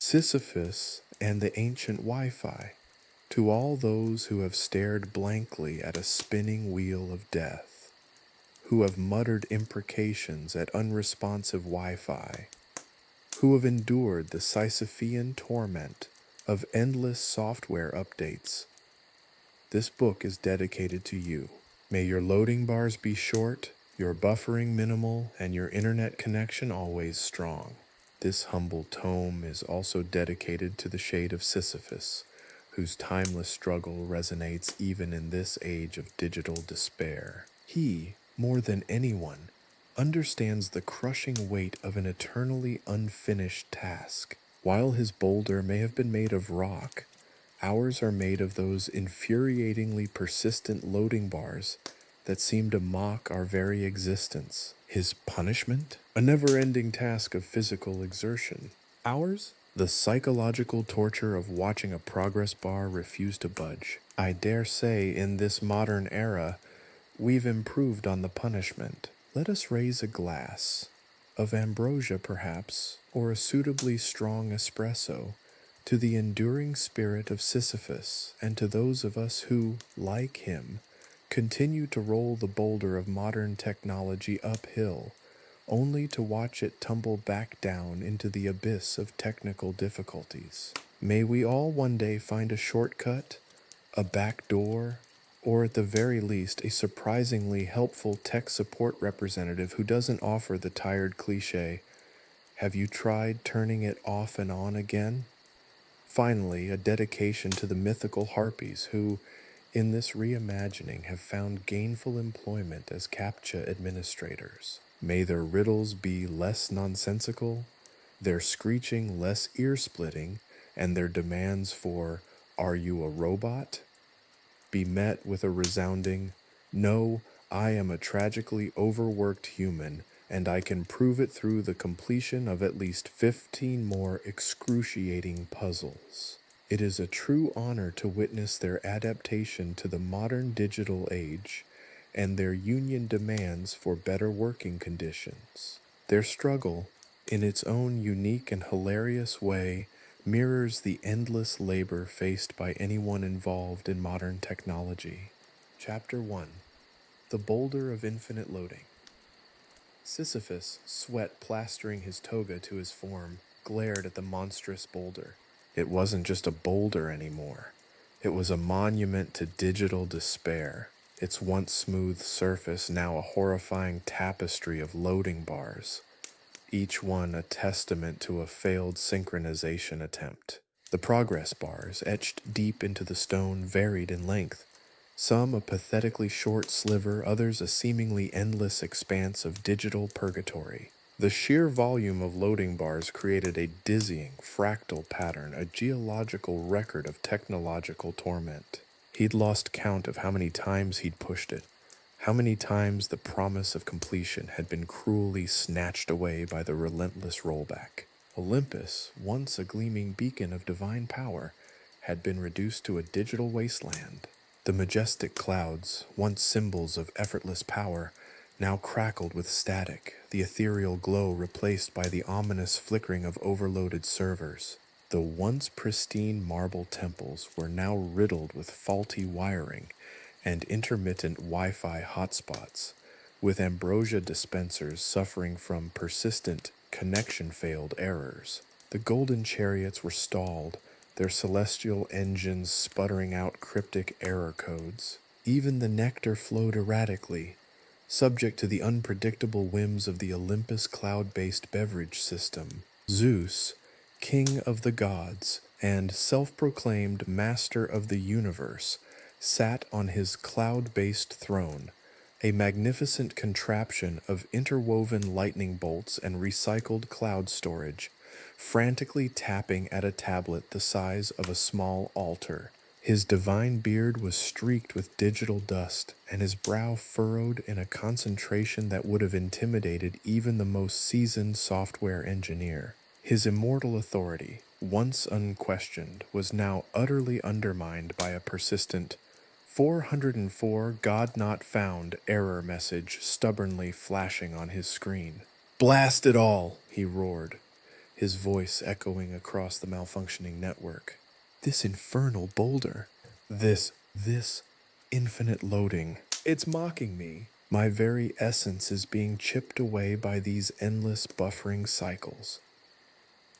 Sisyphus and the ancient Wi-Fi. To all those who have stared blankly at a spinning wheel of death, who have muttered imprecations at unresponsive Wi-Fi, who have endured the Sisyphean torment of endless software updates, this book is dedicated to you. May your loading bars be short, your buffering minimal, and your internet connection always strong. This humble tome is also dedicated to the shade of Sisyphus, whose timeless struggle resonates even in this age of digital despair. He, more than anyone, understands the crushing weight of an eternally unfinished task. While his boulder may have been made of rock, ours are made of those infuriatingly persistent loading bars that seem to mock our very existence. His punishment? A never-ending task of physical exertion. Ours? The psychological torture of watching a progress bar refuse to budge. I dare say in this modern era, we've improved on the punishment. Let us raise a glass, of ambrosia perhaps, or a suitably strong espresso, to the enduring spirit of Sisyphus, and to those of us who, like him, continue to roll the boulder of modern technology uphill, only to watch it tumble back down into the abyss of technical difficulties. May we all one day find a shortcut, a back door, or at the very least a surprisingly helpful tech support representative who doesn't offer the tired cliche, "Have you tried turning it off and on again?" Finally, a dedication to the mythical harpies who, in this reimagining, have found gainful employment as CAPTCHA administrators. May their riddles be less nonsensical, their screeching less ear-splitting, and their demands for "Are you a robot?" be met with a resounding, "No, I am a tragically overworked human, and I can prove it through the completion of at least 15 more excruciating puzzles." It is a true honor to witness their adaptation to the modern digital age and their union demands for better working conditions. Their struggle, in its own unique and hilarious way, mirrors the endless labor faced by anyone involved in modern technology. Chapter 1: The Boulder of Infinite Loading. Sisyphus, sweat plastering his toga to his form, glared at the monstrous boulder. It wasn't just a boulder anymore. It was a monument to digital despair, its once smooth surface now a horrifying tapestry of loading bars, each one a testament to a failed synchronization attempt. The progress bars, etched deep into the stone, varied in length, some a pathetically short sliver, others a seemingly endless expanse of digital purgatory. The sheer volume of loading bars created a dizzying, fractal pattern, a geological record of technological torment. He'd lost count of how many times he'd pushed it, how many times the promise of completion had been cruelly snatched away by the relentless rollback. Olympus, once a gleaming beacon of divine power, had been reduced to a digital wasteland. The majestic clouds, once symbols of effortless power, now crackled with static, the ethereal glow replaced by the ominous flickering of overloaded servers. The once pristine marble temples were now riddled with faulty wiring and intermittent Wi-Fi hotspots, with ambrosia dispensers suffering from persistent connection-failed errors. The golden chariots were stalled, their celestial engines sputtering out cryptic error codes. Even the nectar flowed erratically, subject to the unpredictable whims of the Olympus cloud-based beverage system. Zeus, king of the gods and self-proclaimed master of the universe, sat on his cloud-based throne, a magnificent contraption of interwoven lightning bolts and recycled cloud storage, frantically tapping at a tablet the size of a small altar. His divine beard was streaked with digital dust, and his brow furrowed in a concentration that would have intimidated even the most seasoned software engineer. His immortal authority, once unquestioned, was now utterly undermined by a persistent 404 God not found error message stubbornly flashing on his screen. "Blast it all!" he roared. his voice echoing across the malfunctioning network. This infernal boulder. This infinite loading. It's mocking me. My very essence is being chipped away by these endless buffering cycles.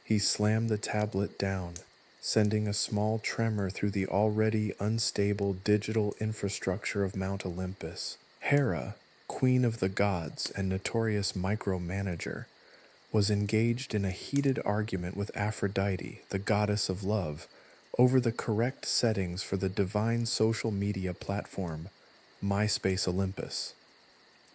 He slammed the tablet down, sending a small tremor through the already unstable digital infrastructure of Mount Olympus. Hera, queen of the gods and notorious micromanager, was engaged in a heated argument with Aphrodite, the goddess of love, over the correct settings for the divine social media platform, MySpace Olympus.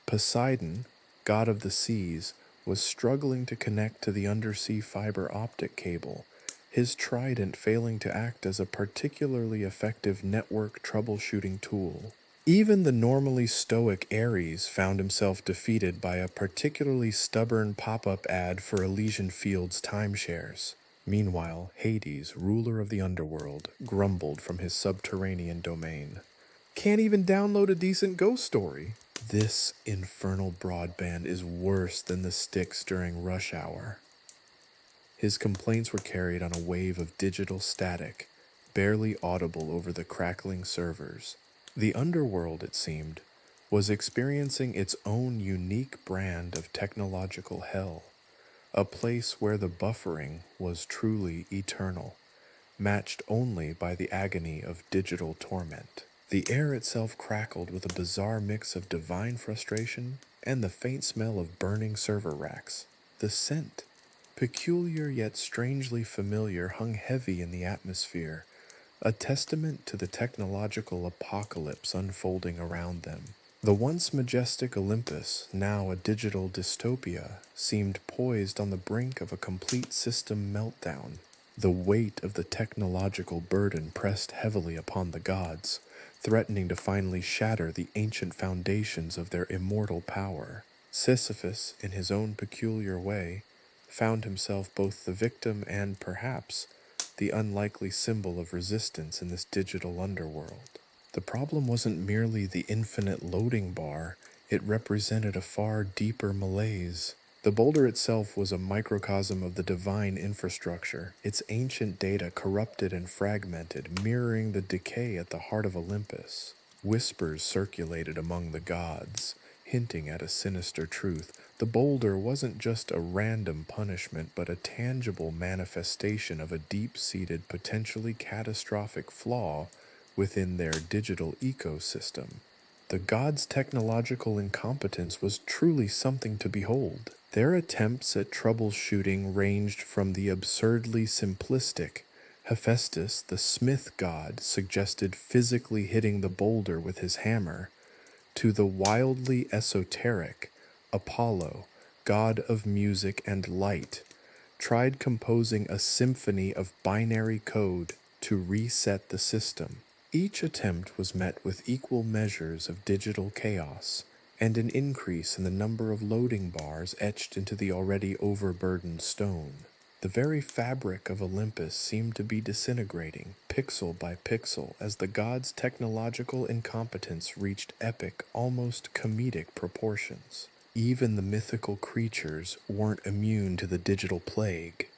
Poseidon, god of the seas, was struggling to connect to the undersea fiber optic cable, his trident failing to act as a particularly effective network troubleshooting tool. Even the normally stoic Ares found himself defeated by a particularly stubborn pop-up ad for Elysian Fields timeshares. Meanwhile, Hades, ruler of the underworld, grumbled from his subterranean domain. Can't even download a decent ghost story. This infernal broadband is worse than the sticks during rush hour. His complaints were carried on a wave of digital static, barely audible over the crackling servers. The underworld, it seemed, was experiencing its own unique brand of technological hell, a place where the buffering was truly eternal, matched only by the agony of digital torment. The air itself crackled with a bizarre mix of divine frustration and the faint smell of burning server racks. The scent, peculiar yet strangely familiar, hung heavy in the atmosphere, a testament to the technological apocalypse unfolding around them. The once majestic Olympus, now a digital dystopia, seemed poised on the brink of a complete system meltdown. The weight of the technological burden pressed heavily upon the gods, threatening to finally shatter the ancient foundations of their immortal power. Sisyphus, in his own peculiar way, found himself both the victim and, perhaps, the unlikely symbol of resistance in this digital underworld. The problem wasn't merely the infinite loading bar, it represented a far deeper malaise. The boulder itself was a microcosm of the divine infrastructure, its ancient data corrupted and fragmented, mirroring the decay at the heart of Olympus. Whispers circulated among the gods, hinting at a sinister truth. The boulder wasn't just a random punishment, but a tangible manifestation of a deep-seated, potentially catastrophic flaw within their digital ecosystem. The gods' technological incompetence was truly something to behold. Their attempts at troubleshooting ranged from the absurdly simplistic. Hephaestus, the smith god, suggested physically hitting the boulder with his hammer, to the wildly esoteric. Apollo, god of music and light, tried composing a symphony of binary code to reset the system. Each attempt was met with equal measures of digital chaos and an increase in the number of loading bars etched into the already overburdened stone. The very fabric of Olympus seemed to be disintegrating, pixel by pixel, as the gods' technological incompetence reached epic, almost comedic proportions. Even the mythical creatures weren't immune to the digital plague.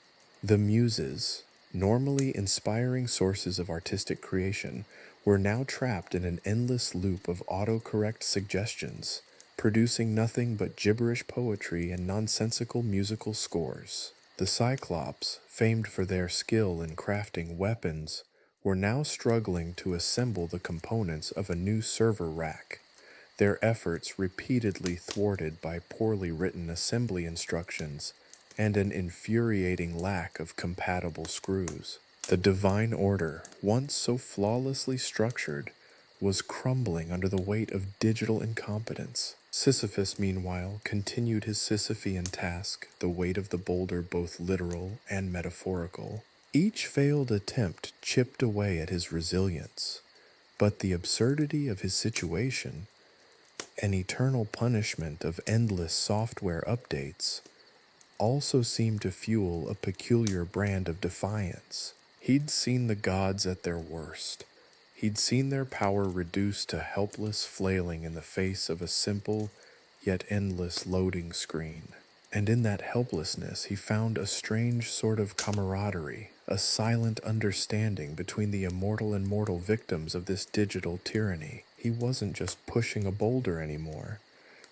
The muses, normally inspiring sources of artistic creation, were now trapped in an endless loop of autocorrect suggestions, producing nothing but gibberish poetry and nonsensical musical scores. The Cyclops, famed for their skill in crafting weapons, were now struggling to assemble the components of a new server rack, their efforts repeatedly thwarted by poorly written assembly instructions and an infuriating lack of compatible screws. The divine order, once so flawlessly structured, was crumbling under the weight of digital incompetence. Sisyphus, meanwhile, continued his Sisyphean task, the weight of the boulder both literal and metaphorical. Each failed attempt chipped away at his resilience, but the absurdity of his situation, an eternal punishment of endless software updates, also seemed to fuel a peculiar brand of defiance. He'd seen the gods at their worst. He'd seen their power reduced to helpless flailing in the face of a simple yet endless loading screen. And in that helplessness, he found a strange sort of camaraderie, a silent understanding between the immortal and mortal victims of this digital tyranny. He wasn't just pushing a boulder anymore.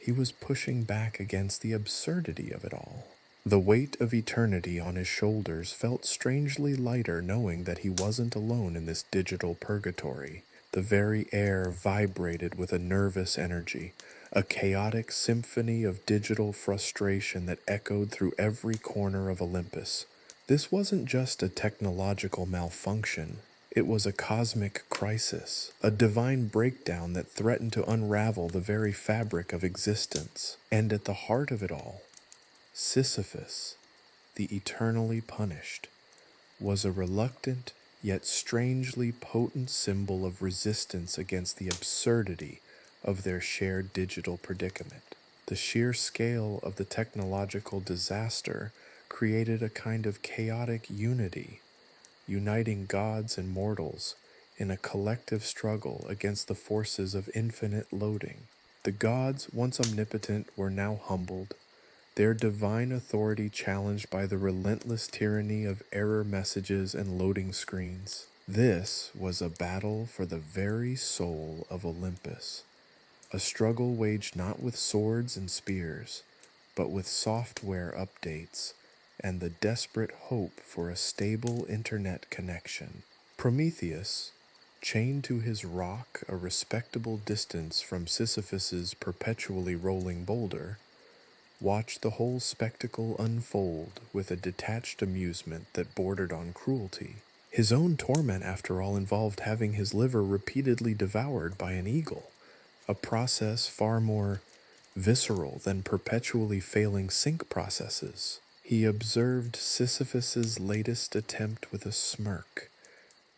He was pushing back against the absurdity of it all. The weight of eternity on his shoulders felt strangely lighter knowing that he wasn't alone in this digital purgatory. The very air vibrated with a nervous energy, a chaotic symphony of digital frustration that echoed through every corner of Olympus. This wasn't just a technological malfunction. It was a cosmic crisis, a divine breakdown that threatened to unravel the very fabric of existence. And at the heart of it all, Sisyphus, the eternally punished, was a reluctant yet strangely potent symbol of resistance against the absurdity of their shared digital predicament. The sheer scale of the technological disaster created a kind of chaotic unity, uniting gods and mortals in a collective struggle against the forces of infinite loading. The gods, once omnipotent, were now humbled, their divine authority challenged by the relentless tyranny of error messages and loading screens. This was a battle for the very soul of Olympus, a struggle waged not with swords and spears, but with software updates and the desperate hope for a stable internet connection. Prometheus, chained to his rock a respectable distance from Sisyphus's perpetually rolling boulder, watched the whole spectacle unfold with a detached amusement that bordered on cruelty. His own torment, after all, involved having his liver repeatedly devoured by an eagle, a process far more visceral than perpetually failing sync processes. He observed Sisyphus's latest attempt with a smirk,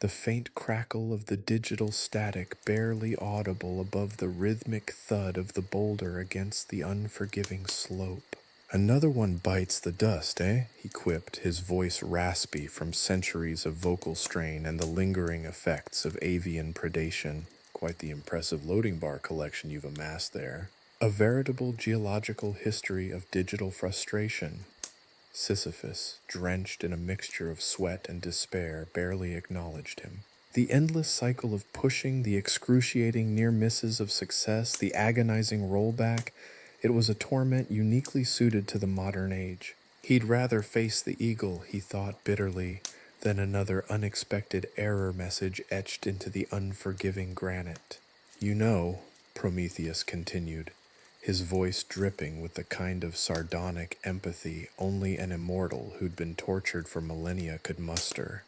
the faint crackle of the digital static barely audible above the rhythmic thud of the boulder against the unforgiving slope. "Another one bites the dust, eh?" he quipped, his voice raspy from centuries of vocal strain and the lingering effects of avian predation. "Quite the impressive loading bar collection you've amassed there." A veritable geological history of digital frustration. Sisyphus, drenched in a mixture of sweat and despair, barely acknowledged him. The endless cycle of pushing, the excruciating near misses of success, the agonizing rollback, it was a torment uniquely suited to the modern age. He'd rather face the eagle, he thought bitterly, than another unexpected error message etched into the unforgiving granite. "You know," Prometheus continued, his voice dripping with the kind of sardonic empathy only an immortal who'd been tortured for millennia could muster,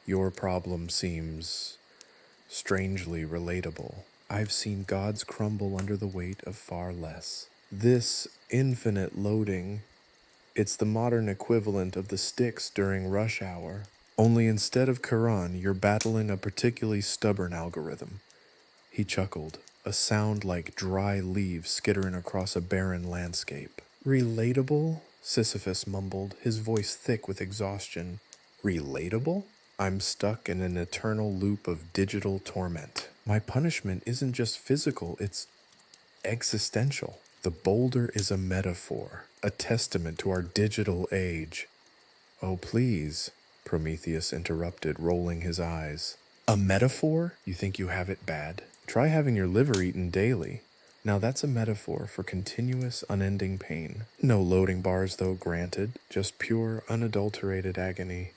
"your problem seems strangely relatable. I've seen gods crumble under the weight of far less. This infinite loading, it's the modern equivalent of the sticks during rush hour. Only instead of Quran, you're battling a particularly stubborn algorithm." He chuckled, a sound like dry leaves skittering across a barren landscape. "Relatable?" Sisyphus mumbled, his voice thick with exhaustion. "Relatable? I'm stuck in an eternal loop of digital torment. My punishment isn't just physical, it's existential. The boulder is a metaphor, a testament to our digital age." "Oh, please," Prometheus interrupted, rolling his eyes. "A metaphor? You think you have it bad? Try having your liver eaten daily. Now that's a metaphor for continuous, unending pain. No loading bars, though, granted. Just pure, unadulterated agony."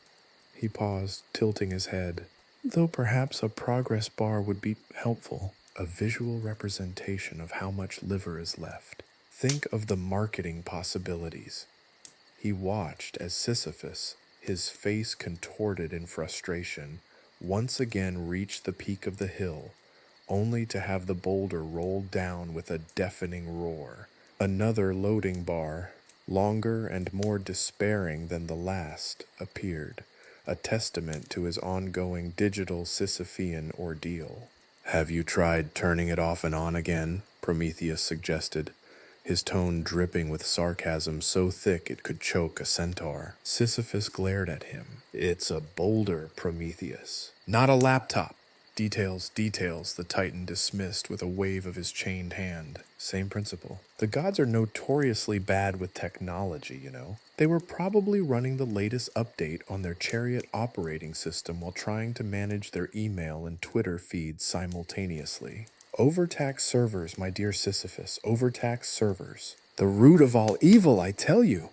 He paused, tilting his head. "Though perhaps a progress bar would be helpful. A visual representation of how much liver is left. Think of the marketing possibilities." He watched as Sisyphus, his face contorted in frustration, once again reached the peak of the hill, only to have the boulder rolled down with a deafening roar. Another loading bar, longer and more despairing than the last, appeared, a testament to his ongoing digital Sisyphean ordeal. "Have you tried turning it off and on again?" Prometheus suggested, his tone dripping with sarcasm so thick it could choke a centaur. Sisyphus glared at him. "It's a boulder, Prometheus, not a laptop. Details, details, the Titan dismissed with a wave of his chained hand. Same principle. The gods are notoriously bad with technology, you know. They were probably running the latest update on their chariot operating system while trying to manage their email and Twitter feeds simultaneously. Overtaxed servers, my dear Sisyphus, overtaxed servers. The root of all evil, I tell you.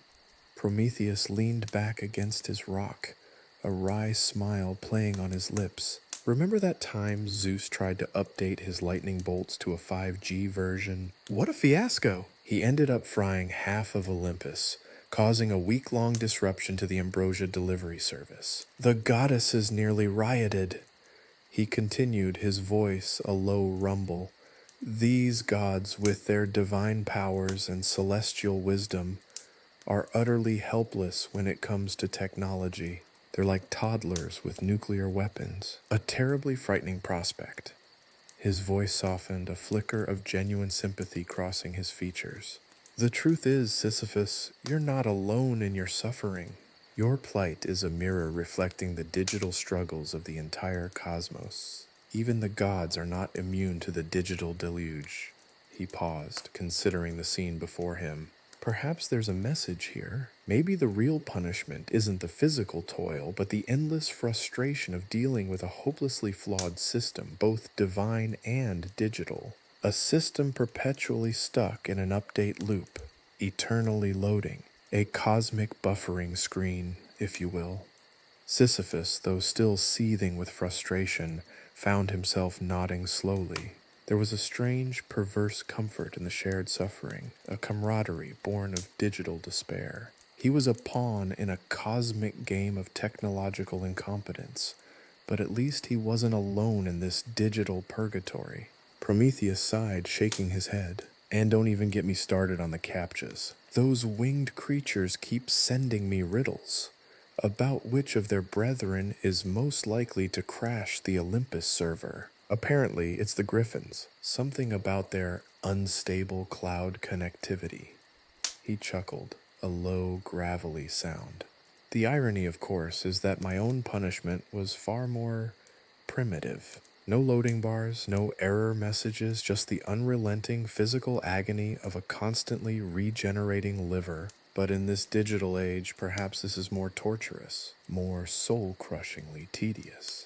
Prometheus leaned back against his rock, a wry smile playing on his lips. Remember that time Zeus tried to update his lightning bolts to a 5G version? What a fiasco! He ended up frying half of Olympus, causing a week-long disruption to the ambrosia delivery service. The goddesses nearly rioted. He continued, his voice a low rumble. These gods, with their divine powers and celestial wisdom, are utterly helpless when it comes to technology. They're like toddlers with nuclear weapons. A terribly frightening prospect. His voice softened, a flicker of genuine sympathy crossing his features. The truth is, Sisyphus, you're not alone in your suffering. Your plight is a mirror reflecting the digital struggles of the entire cosmos. Even the gods are not immune to the digital deluge. He paused, considering the scene before him. Perhaps there's a message here. Maybe the real punishment isn't the physical toil, but the endless frustration of dealing with a hopelessly flawed system, both divine and digital. A system perpetually stuck in an update loop, eternally loading. A cosmic buffering screen, if you will. Sisyphus, though still seething with frustration, found himself nodding slowly. There was a strange, perverse comfort in the shared suffering, a camaraderie born of digital despair. He was a pawn in a cosmic game of technological incompetence, but at least he wasn't alone in this digital purgatory. Prometheus sighed, shaking his head. And don't even get me started on the CAPTCHAs. Those winged creatures keep sending me riddles about which of their brethren is most likely to crash the Olympus server. Apparently, it's the Griffins. Something about their unstable cloud connectivity. He chuckled, a low, gravelly sound. The irony, of course, is that my own punishment was far more primitive. No loading bars, no error messages, just the unrelenting physical agony of a constantly regenerating liver. But in this digital age, perhaps this is more torturous, more soul-crushingly tedious.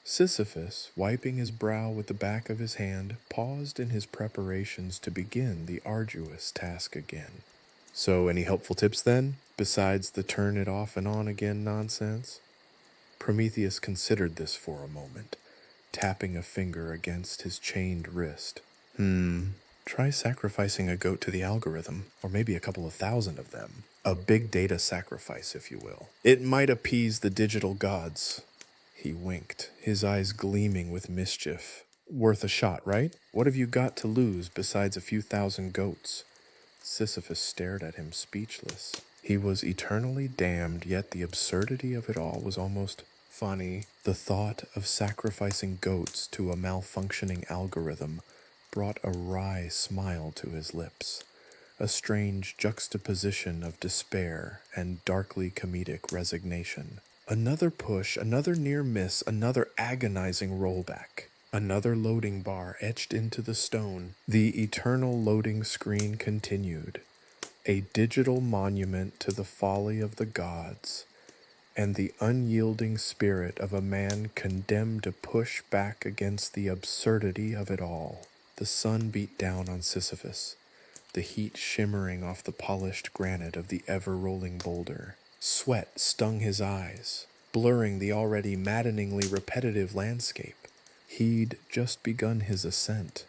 Sisyphus, wiping his brow with the back of his hand, paused in his preparations to begin the arduous task again. So, any helpful tips then, besides the turn it off and on again nonsense? Prometheus considered this for a moment, tapping a finger against his chained wrist. Try sacrificing a goat to the algorithm, or maybe a couple of thousand of them. A big data sacrifice, if you will. It might appease the digital gods. He winked, his eyes gleaming with mischief. Worth a shot, right? What have you got to lose besides a few thousand goats? Sisyphus stared at him, speechless. He was eternally damned, yet the absurdity of it all was almost funny. The thought of sacrificing goats to a malfunctioning algorithm brought a wry smile to his lips, a strange juxtaposition of despair and darkly comedic resignation. Another push, another near miss, another agonizing rollback. Another loading bar etched into the stone. The eternal loading screen continued, a digital monument to the folly of the gods and the unyielding spirit of a man condemned to push back against the absurdity of it all. The sun beat down on Sisyphus, the heat shimmering off the polished granite of the ever-rolling boulder. Sweat stung his eyes, blurring the already maddeningly repetitive landscape. He'd just begun his ascent,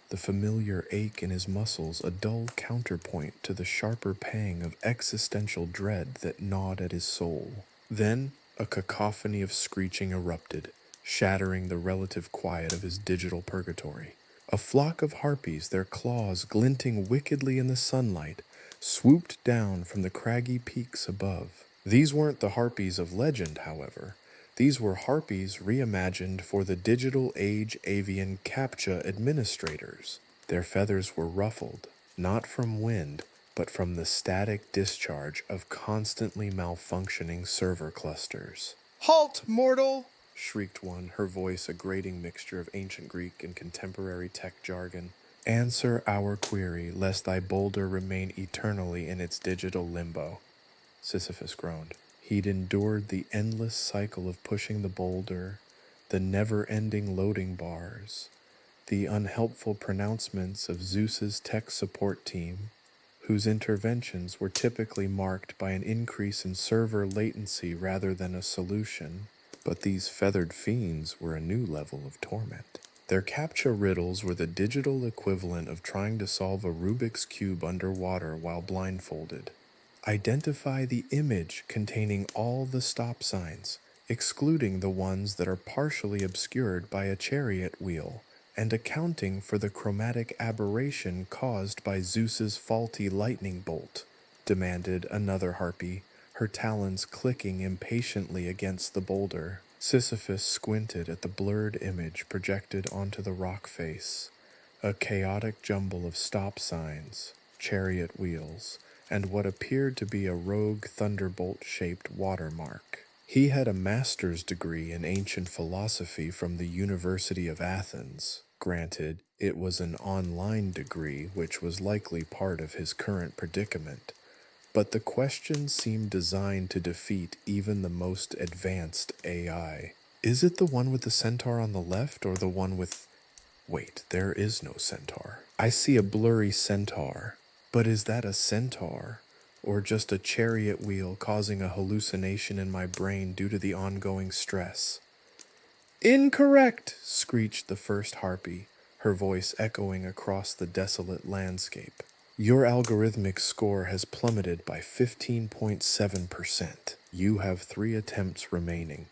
the familiar ache in his muscles a dull counterpoint to the sharper pang of existential dread that gnawed at his soul. Then a cacophony of screeching erupted, shattering the relative quiet of his digital purgatory. A flock of harpies, their claws glinting wickedly in the sunlight, swooped down from the craggy peaks above. These weren't the harpies of legend, however. These were harpies reimagined for the digital age avian CAPTCHA administrators. Their feathers were ruffled, not from wind, but from the static discharge of constantly malfunctioning server clusters. "Halt, mortal!" shrieked one, her voice a grating mixture of ancient Greek and contemporary tech jargon. "Answer our query, lest thy boulder remain eternally in its digital limbo," Sisyphus groaned. He'd endured the endless cycle of pushing the boulder, the never-ending loading bars, the unhelpful pronouncements of Zeus's tech support team, whose interventions were typically marked by an increase in server latency rather than a solution. But these feathered fiends were a new level of torment. Their CAPTCHA riddles were the digital equivalent of trying to solve a Rubik's Cube underwater while blindfolded. Identify the image containing all the stop signs, excluding the ones that are partially obscured by a chariot wheel, and accounting for the chromatic aberration caused by Zeus's faulty lightning bolt, demanded another harpy, her talons clicking impatiently against the boulder. Sisyphus squinted at the blurred image projected onto the rock face, a chaotic jumble of stop signs, chariot wheels, and what appeared to be a rogue thunderbolt-shaped watermark. He had a master's degree in ancient philosophy from the University of Athens. Granted, it was an online degree, which was likely part of his current predicament, but the questions seemed designed to defeat even the most advanced AI. Is it the one with the centaur on the left, or the one with... Wait, there is no centaur. I see a blurry centaur. But is that a centaur, or just a chariot wheel causing a hallucination in my brain due to the ongoing stress? "Incorrect!" screeched the first harpy, her voice echoing across the desolate landscape. "Your algorithmic score has plummeted by 15.7%. You have 3 attempts remaining."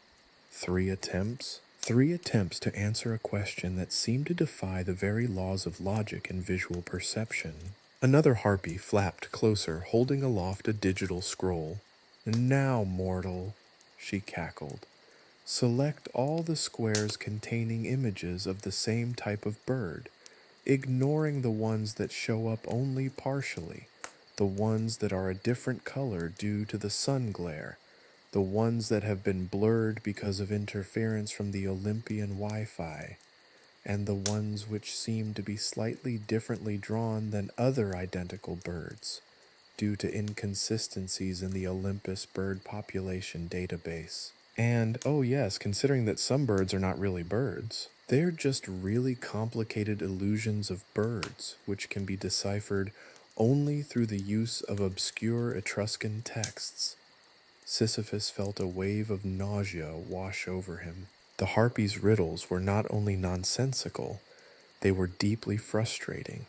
3 attempts? 3 attempts to answer a question that seemed to defy the very laws of logic and visual perception. Another harpy flapped closer, holding aloft a digital scroll. "Now, mortal," she cackled, "select all the squares containing images of the same type of bird, ignoring the ones that show up only partially, the ones that are a different color due to the sun glare, the ones that have been blurred because of interference from the Olympian Wi-Fi, and the ones which seem to be slightly differently drawn than other identical birds, due to inconsistencies in the Olympus bird population database. And, oh yes, considering that some birds are not really birds, they're just really complicated illusions of birds, which can be deciphered only through the use of obscure Etruscan texts." Sisyphus felt a wave of nausea wash over him. The harpy's riddles were not only nonsensical, they were deeply frustrating,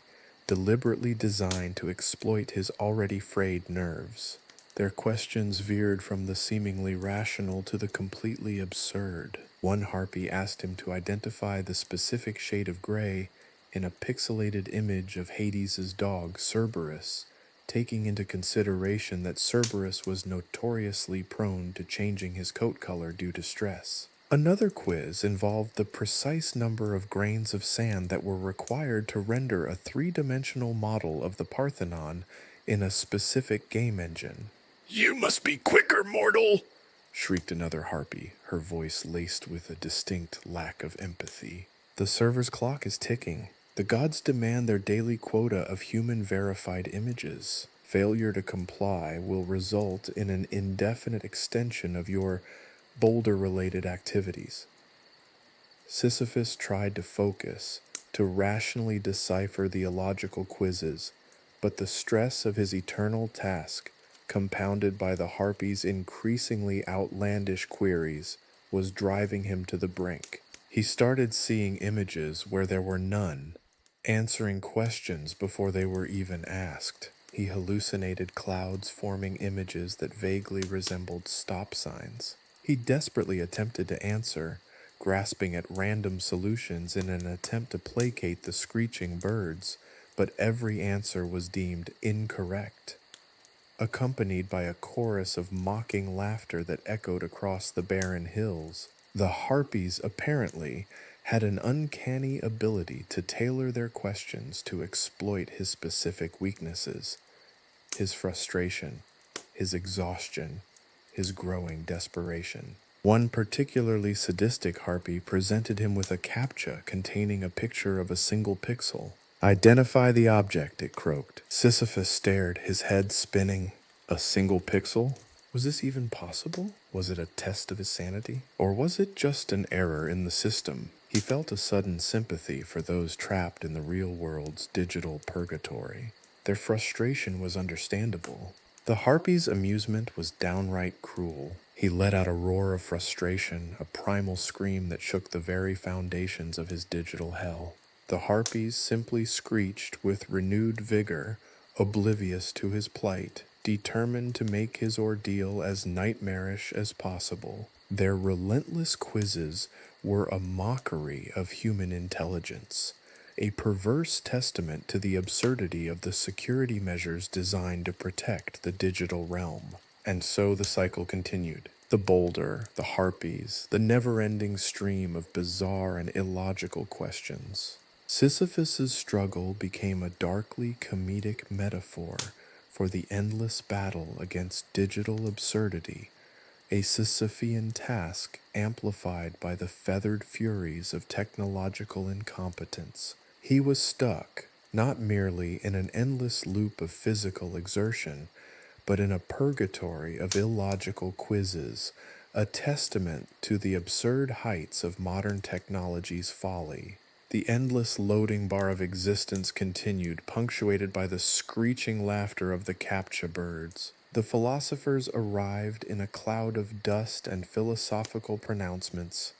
deliberately designed to exploit his already frayed nerves. Their questions veered from the seemingly rational to the completely absurd. One harpy asked him to identify the specific shade of gray in a pixelated image of Hades's dog, Cerberus, taking into consideration that Cerberus was notoriously prone to changing his coat color due to stress. Another quiz involved the precise number of grains of sand that were required to render a 3-dimensional model of the Parthenon in a specific game engine. "You must be quicker, mortal!" shrieked another harpy, her voice laced with a distinct lack of empathy. "The server's clock is ticking. The gods demand their daily quota of human-verified images. Failure to comply will result in an indefinite extension of your boulder-related activities." Sisyphus tried to focus, to rationally decipher the illogical quizzes, but the stress of his eternal task, compounded by the harpy's increasingly outlandish queries, was driving him to the brink. He started seeing images where there were none, answering questions before they were even asked. He hallucinated clouds forming images that vaguely resembled stop signs. He desperately attempted to answer, grasping at random solutions in an attempt to placate the screeching birds, but every answer was deemed incorrect, accompanied by a chorus of mocking laughter that echoed across the barren hills. The harpies apparently had an uncanny ability to tailor their questions to exploit his specific weaknesses, his frustration, his exhaustion, his growing desperation. One particularly sadistic harpy presented him with a CAPTCHA containing a picture of a single pixel. "Identify the object," it croaked. Sisyphus stared, his head spinning. A single pixel? Was this even possible? Was it a test of his sanity? Or was it just an error in the system? He felt a sudden sympathy for those trapped in the real world's digital purgatory. Their frustration was understandable. The harpy's amusement was downright cruel. He let out a roar of frustration, a primal scream that shook the very foundations of his digital hell. The harpies simply screeched with renewed vigor, oblivious to his plight, determined to make his ordeal as nightmarish as possible. Their relentless quizzes were a mockery of human intelligence, a perverse testament to the absurdity of the security measures designed to protect the digital realm. And so the cycle continued. The boulder, the harpies, the never-ending stream of bizarre and illogical questions. Sisyphus's struggle became a darkly comedic metaphor for the endless battle against digital absurdity, a Sisyphean task amplified by the feathered furies of technological incompetence. He was stuck, not merely in an endless loop of physical exertion, but in a purgatory of illogical quizzes, a testament to the absurd heights of modern technology's folly. The endless loading bar of existence continued, punctuated by the screeching laughter of the CAPTCHA birds. The philosophers arrived in a cloud of dust and philosophical pronouncements,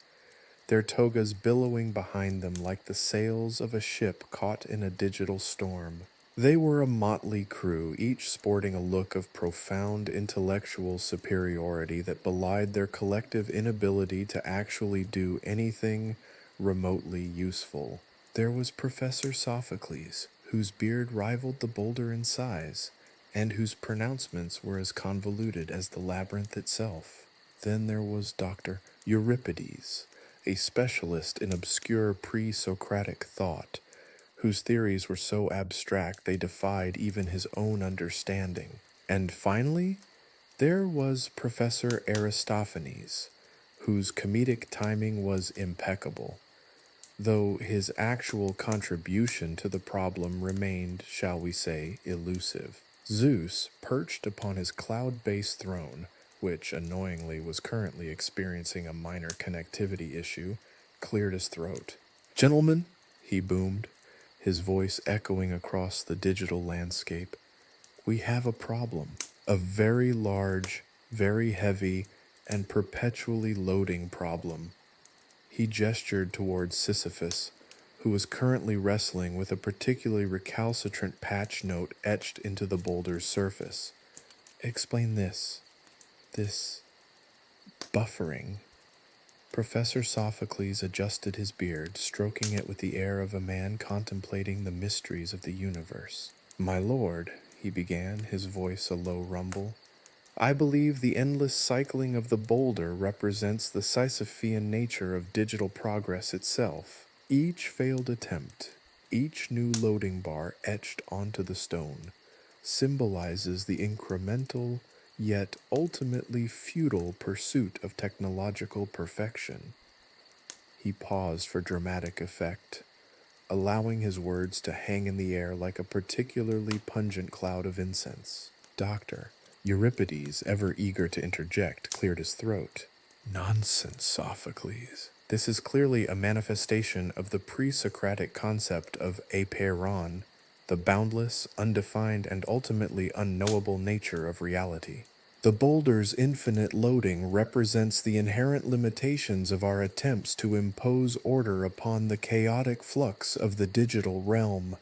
their togas billowing behind them like the sails of a ship caught in a digital storm. They were a motley crew, each sporting a look of profound intellectual superiority that belied their collective inability to actually do anything remotely useful. There was Professor Sophocles, whose beard rivaled the boulder in size, and whose pronouncements were as convoluted as the labyrinth itself. Then there was Dr. Euripides, a specialist in obscure pre-Socratic thought, whose theories were so abstract they defied even his own understanding. And finally, there was Professor Aristophanes, whose comedic timing was impeccable, though his actual contribution to the problem remained, shall we say, elusive. Zeus, perched upon his cloud-based throne, which annoyingly was currently experiencing a minor connectivity issue, cleared his throat. "Gentlemen," he boomed, his voice echoing across the digital landscape, "we have a problem. A very large, very heavy, and perpetually loading problem." He gestured towards Sisyphus, who was currently wrestling with a particularly recalcitrant patch note etched into the boulder's surface. "Explain this buffering." Professor Sophocles adjusted his beard, stroking it with the air of a man contemplating the mysteries of the universe. "My lord," he began, his voice a low rumble, "I believe the endless cycling of the boulder represents the Sisyphean nature of digital progress itself. Each failed attempt, each new loading bar etched onto the stone, symbolizes the incremental, yet ultimately futile pursuit of technological perfection." He paused for dramatic effect, allowing his words to hang in the air like a particularly pungent cloud of incense. Dr. Euripides, ever eager to interject, cleared his throat. "Nonsense, Sophocles. This is clearly a manifestation of the pre-Socratic concept of a.k.a, the boundless, undefined, and ultimately unknowable nature of reality. The boulder's infinite loading represents the inherent limitations of our attempts to impose order upon the chaotic flux of the digital realm."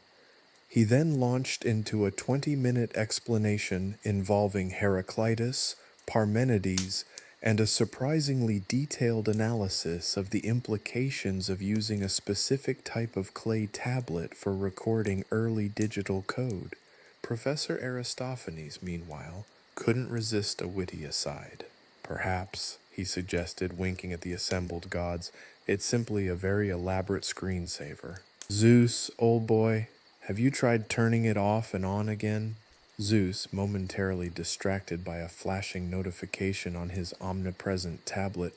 He then launched into a 20-minute explanation involving Heraclitus, Parmenides, and a surprisingly detailed analysis of the implications of using a specific type of clay tablet for recording early digital code. Professor Aristophanes, meanwhile, couldn't resist a witty aside. "Perhaps," he suggested, winking at the assembled gods, "it's simply a very elaborate screensaver. Zeus, old boy, have you tried turning it off and on again?" Zeus, momentarily distracted by a flashing notification on his omnipresent tablet,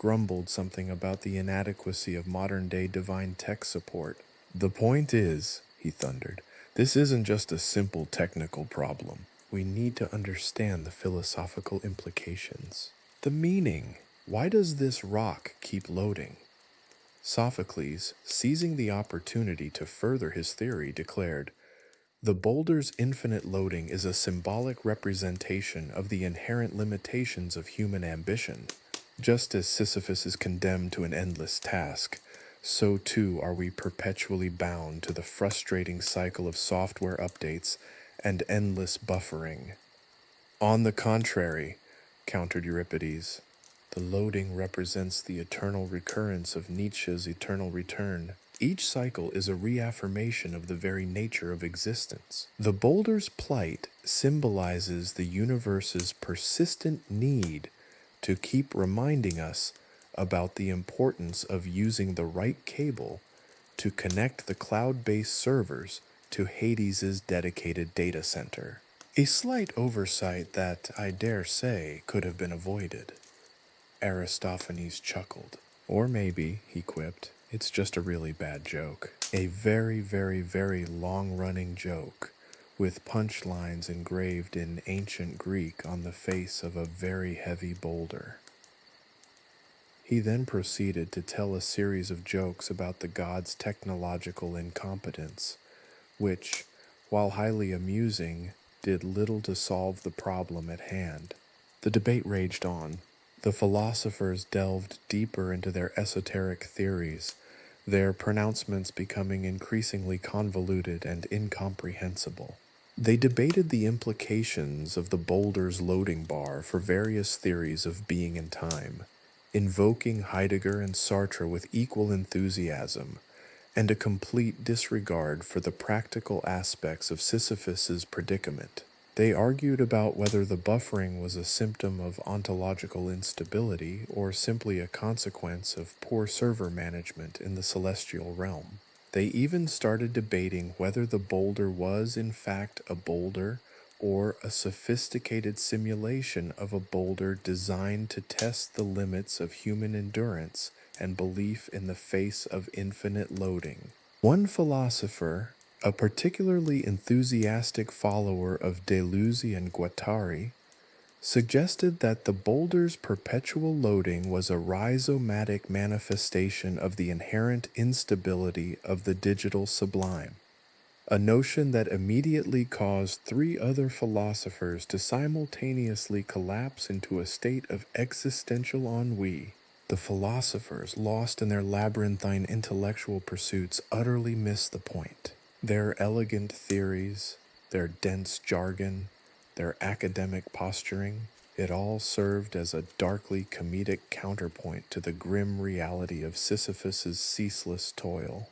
grumbled something about the inadequacy of modern-day divine tech support. "The point is," he thundered, "this isn't just a simple technical problem. We need to understand the philosophical implications. The meaning. Why does this rock keep loading?" Sophocles, seizing the opportunity to further his theory, declared, "The boulder's infinite loading is a symbolic representation of the inherent limitations of human ambition. Just as Sisyphus is condemned to an endless task, so too are we perpetually bound to the frustrating cycle of software updates and endless buffering." "On the contrary," countered Euripides, "the loading represents the eternal recurrence of Nietzsche's eternal return. Each cycle is a reaffirmation of the very nature of existence. The boulder's plight symbolizes the universe's persistent need to keep reminding us about the importance of using the right cable to connect the cloud-based servers to Hades's dedicated data center. A slight oversight that, I dare say, could have been avoided." Aristophanes chuckled. "Or maybe," he quipped, "it's just a really bad joke. A very, very, very long-running joke, with punchlines engraved in ancient Greek on the face of a very heavy boulder." He then proceeded to tell a series of jokes about the gods' technological incompetence, which, while highly amusing, did little to solve the problem at hand. The debate raged on. The philosophers delved deeper into their esoteric theories, their pronouncements becoming increasingly convoluted and incomprehensible. They debated the implications of the boulder's loading bar for various theories of being and time, invoking Heidegger and Sartre with equal enthusiasm, and a complete disregard for the practical aspects of Sisyphus's predicament. They argued about whether the buffering was a symptom of ontological instability or simply a consequence of poor server management in the celestial realm. They even started debating whether the boulder was, in fact, a boulder or a sophisticated simulation of a boulder designed to test the limits of human endurance and belief in the face of infinite loading. One philosopher, a particularly enthusiastic follower of Deleuze and Guattari, suggested that the boulder's perpetual loading was a rhizomatic manifestation of the inherent instability of the digital sublime, a notion that immediately caused three other philosophers to simultaneously collapse into a state of existential ennui. The philosophers, lost in their labyrinthine intellectual pursuits, utterly missed the point. Their elegant theories, their dense jargon, their academic posturing, it all served as a darkly comedic counterpoint to the grim reality of Sisyphus's ceaseless toil.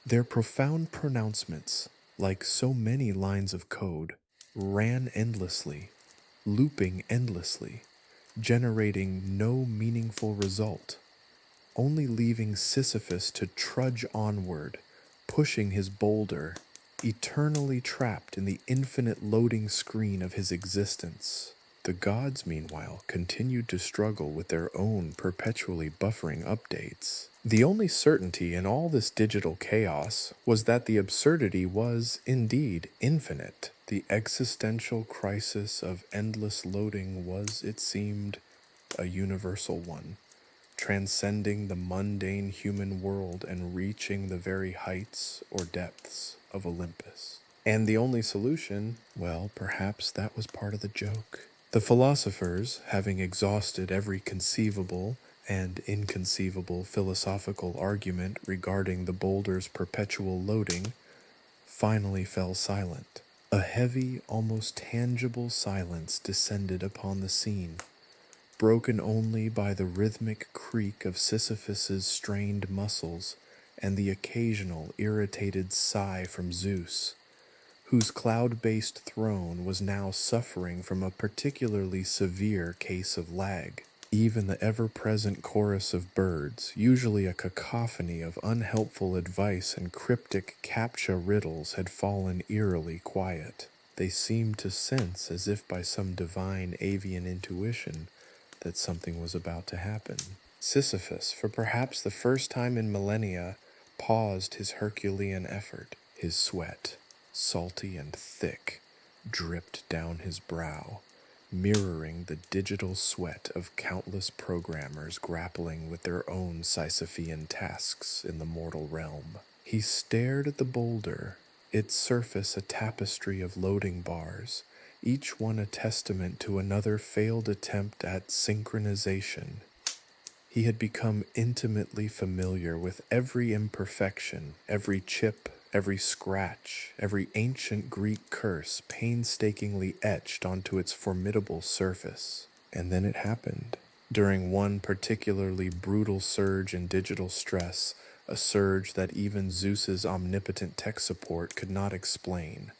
Their profound pronouncements, like so many lines of code, ran endlessly, looping endlessly, generating no meaningful result, only leaving Sisyphus to trudge onward, pushing his boulder, eternally trapped in the infinite loading screen of his existence. The gods, meanwhile, continued to struggle with their own perpetually buffering updates. The only certainty in all this digital chaos was that the absurdity was, indeed, infinite. The existential crisis of endless loading was, it seemed, a universal one, transcending the mundane human world and reaching the very heights or depths of Olympus. And the only solution, well, perhaps that was part of the joke. The philosophers, having exhausted every conceivable and inconceivable philosophical argument regarding the boulder's perpetual loading, finally fell silent. A heavy, almost tangible silence descended upon the scene, broken only by the rhythmic creak of Sisyphus's strained muscles and the occasional irritated sigh from Zeus, whose cloud-based throne was now suffering from a particularly severe case of lag. Even the ever-present chorus of birds, usually a cacophony of unhelpful advice and cryptic CAPTCHA riddles, had fallen eerily quiet. They seemed to sense, as if by some divine avian intuition, that something was about to happen. Sisyphus, for perhaps the first time in millennia, paused his Herculean effort. His sweat, salty and thick, dripped down his brow, mirroring the digital sweat of countless programmers grappling with their own Sisyphean tasks in the mortal realm. He stared at the boulder, its surface a tapestry of loading bars, each one a testament to another failed attempt at synchronization. He had become intimately familiar with every imperfection, every chip, every scratch, every ancient Greek curse painstakingly etched onto its formidable surface. And then it happened. During one particularly brutal surge in digital stress, a surge that even Zeus's omnipotent tech support could not explain,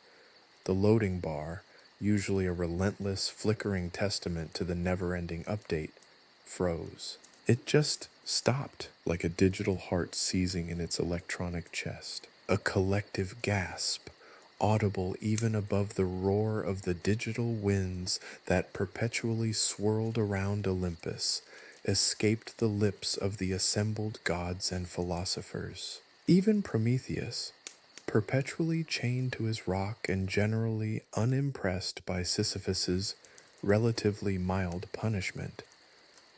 the loading bar, usually a relentless, flickering testament to the never-ending update, froze. It just stopped, like a digital heart seizing in its electronic chest. A collective gasp, audible even above the roar of the digital winds that perpetually swirled around Olympus, escaped the lips of the assembled gods and philosophers. Even Prometheus, perpetually chained to his rock and generally unimpressed by Sisyphus's relatively mild punishment,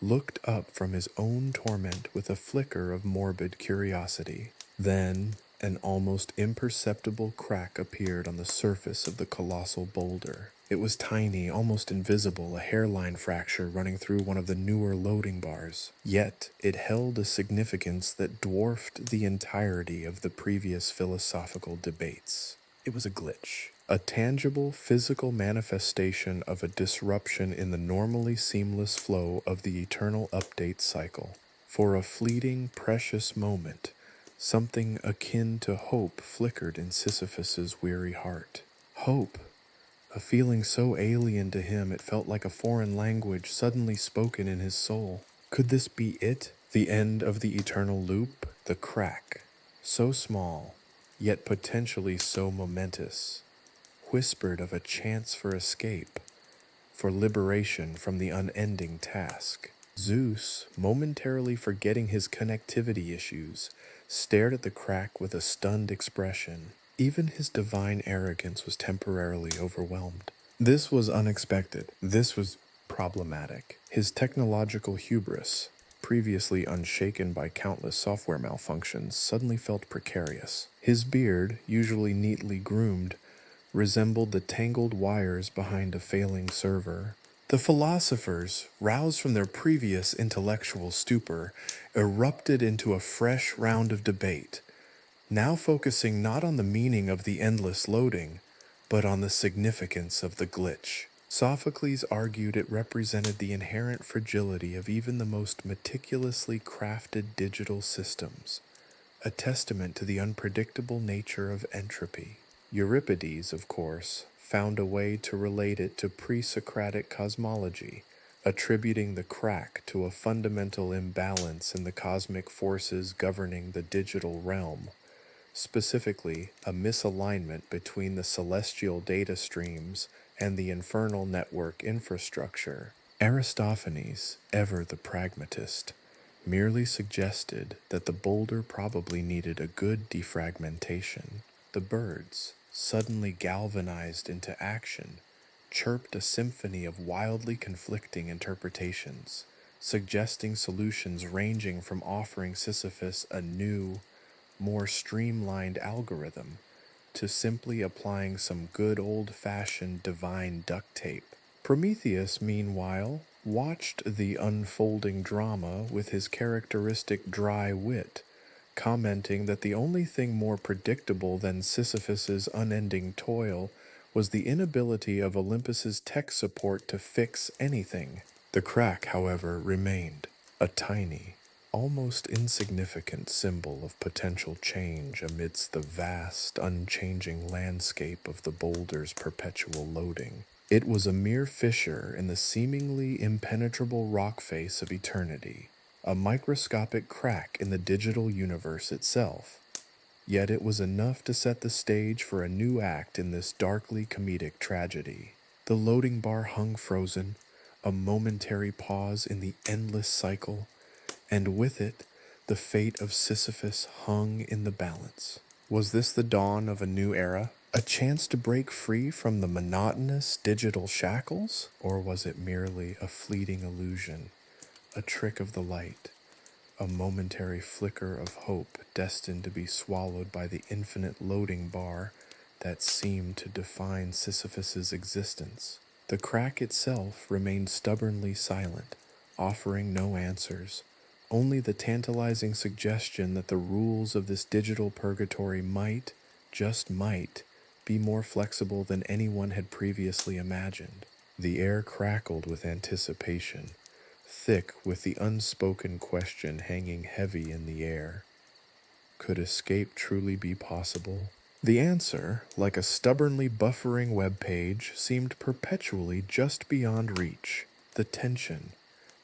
looked up from his own torment with a flicker of morbid curiosity. Then, an almost imperceptible crack appeared on the surface of the colossal boulder. It was tiny, almost invisible, a hairline fracture running through one of the newer loading bars. Yet, it held a significance that dwarfed the entirety of the previous philosophical debates. It was a glitch. A tangible physical manifestation of a disruption in the normally seamless flow of the eternal update cycle. For a fleeting, precious moment, something akin to hope flickered in Sisyphus's weary heart. Hope, a feeling so alien to him it felt like a foreign language suddenly spoken in his soul. Could this be it? The end of the eternal loop? The crack, so small, yet potentially so momentous, whispered of a chance for escape, for liberation from the unending task. Zeus, momentarily forgetting his connectivity issues, stared at the crack with a stunned expression. Even his divine arrogance was temporarily overwhelmed. This was unexpected. This was problematic. His technological hubris, previously unshaken by countless software malfunctions, suddenly felt precarious. His beard, usually neatly groomed, resembled the tangled wires behind a failing server. The philosophers, roused from their previous intellectual stupor, erupted into a fresh round of debate, now focusing not on the meaning of the endless loading, but on the significance of the glitch. Sophocles argued it represented the inherent fragility of even the most meticulously crafted digital systems, a testament to the unpredictable nature of entropy. Euripides, of course, found a way to relate it to pre-Socratic cosmology, attributing the crack to a fundamental imbalance in the cosmic forces governing the digital realm, specifically a misalignment between the celestial data streams and the infernal network infrastructure. Aristophanes, ever the pragmatist, merely suggested that the boulder probably needed a good defragmentation. The birds, suddenly galvanized into action, chirped a symphony of wildly conflicting interpretations, suggesting solutions ranging from offering Sisyphus a new, more streamlined algorithm to simply applying some good old-fashioned divine duct tape. Prometheus, meanwhile, watched the unfolding drama with his characteristic dry wit, commenting that the only thing more predictable than Sisyphus's unending toil was the inability of Olympus's tech support to fix anything. The crack, however, remained, a tiny, almost insignificant symbol of potential change amidst the vast, unchanging landscape of the boulder's perpetual loading. It was a mere fissure in the seemingly impenetrable rock face of eternity, a microscopic crack in the digital universe itself. Yet it was enough to set the stage for a new act in this darkly comedic tragedy. The loading bar hung frozen, a momentary pause in the endless cycle, and with it, the fate of Sisyphus hung in the balance. Was this the dawn of a new era? A chance to break free from the monotonous digital shackles? Or was it merely a fleeting illusion, a trick of the light, a momentary flicker of hope destined to be swallowed by the infinite loading bar that seemed to define Sisyphus's existence? The crack itself remained stubbornly silent, offering no answers, only the tantalizing suggestion that the rules of this digital purgatory might, just might, be more flexible than anyone had previously imagined. The air crackled with anticipation, thick with the unspoken question hanging heavy in the air. Could escape truly be possible? The answer, like a stubbornly buffering web page, seemed perpetually just beyond reach. The tension,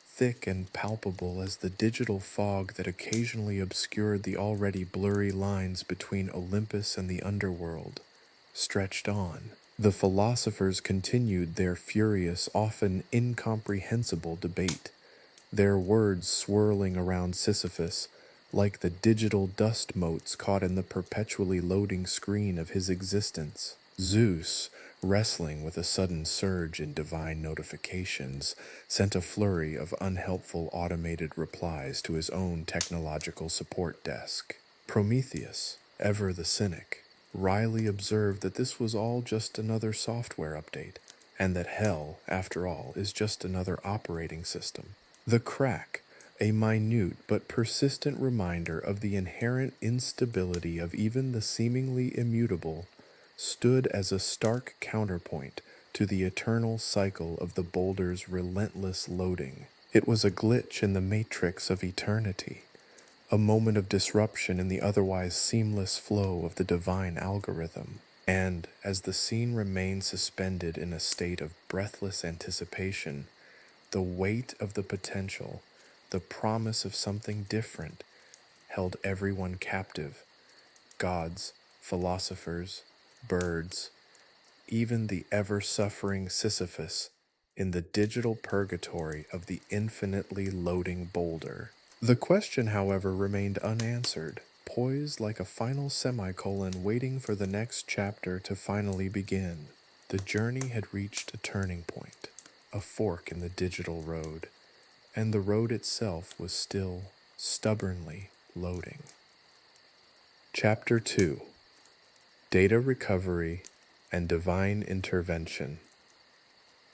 thick and palpable as the digital fog that occasionally obscured the already blurry lines between Olympus and the underworld, stretched on. The philosophers continued their furious, often incomprehensible debate, their words swirling around Sisyphus like the digital dust motes caught in the perpetually loading screen of his existence. Zeus, wrestling with a sudden surge in divine notifications, sent a flurry of unhelpful automated replies to his own technological support desk. Prometheus, ever the cynic, wryly observed that this was all just another software update, and that hell, after all, is just another operating system. The crack, a minute but persistent reminder of the inherent instability of even the seemingly immutable, stood as a stark counterpoint to the eternal cycle of the boulder's relentless loading. It was a glitch in the matrix of eternity, a moment of disruption in the otherwise seamless flow of the divine algorithm. And, as the scene remained suspended in a state of breathless anticipation, the weight of the potential, the promise of something different, held everyone captive. Gods, philosophers, birds, even the ever-suffering Sisyphus, in the digital purgatory of the infinitely loading boulder. The question, however, remained unanswered, poised like a final semicolon waiting for the next chapter to finally begin. The journey had reached a turning point, a fork in the digital road, and the road itself was still stubbornly loading. Chapter 2: Data Recovery and Divine Intervention.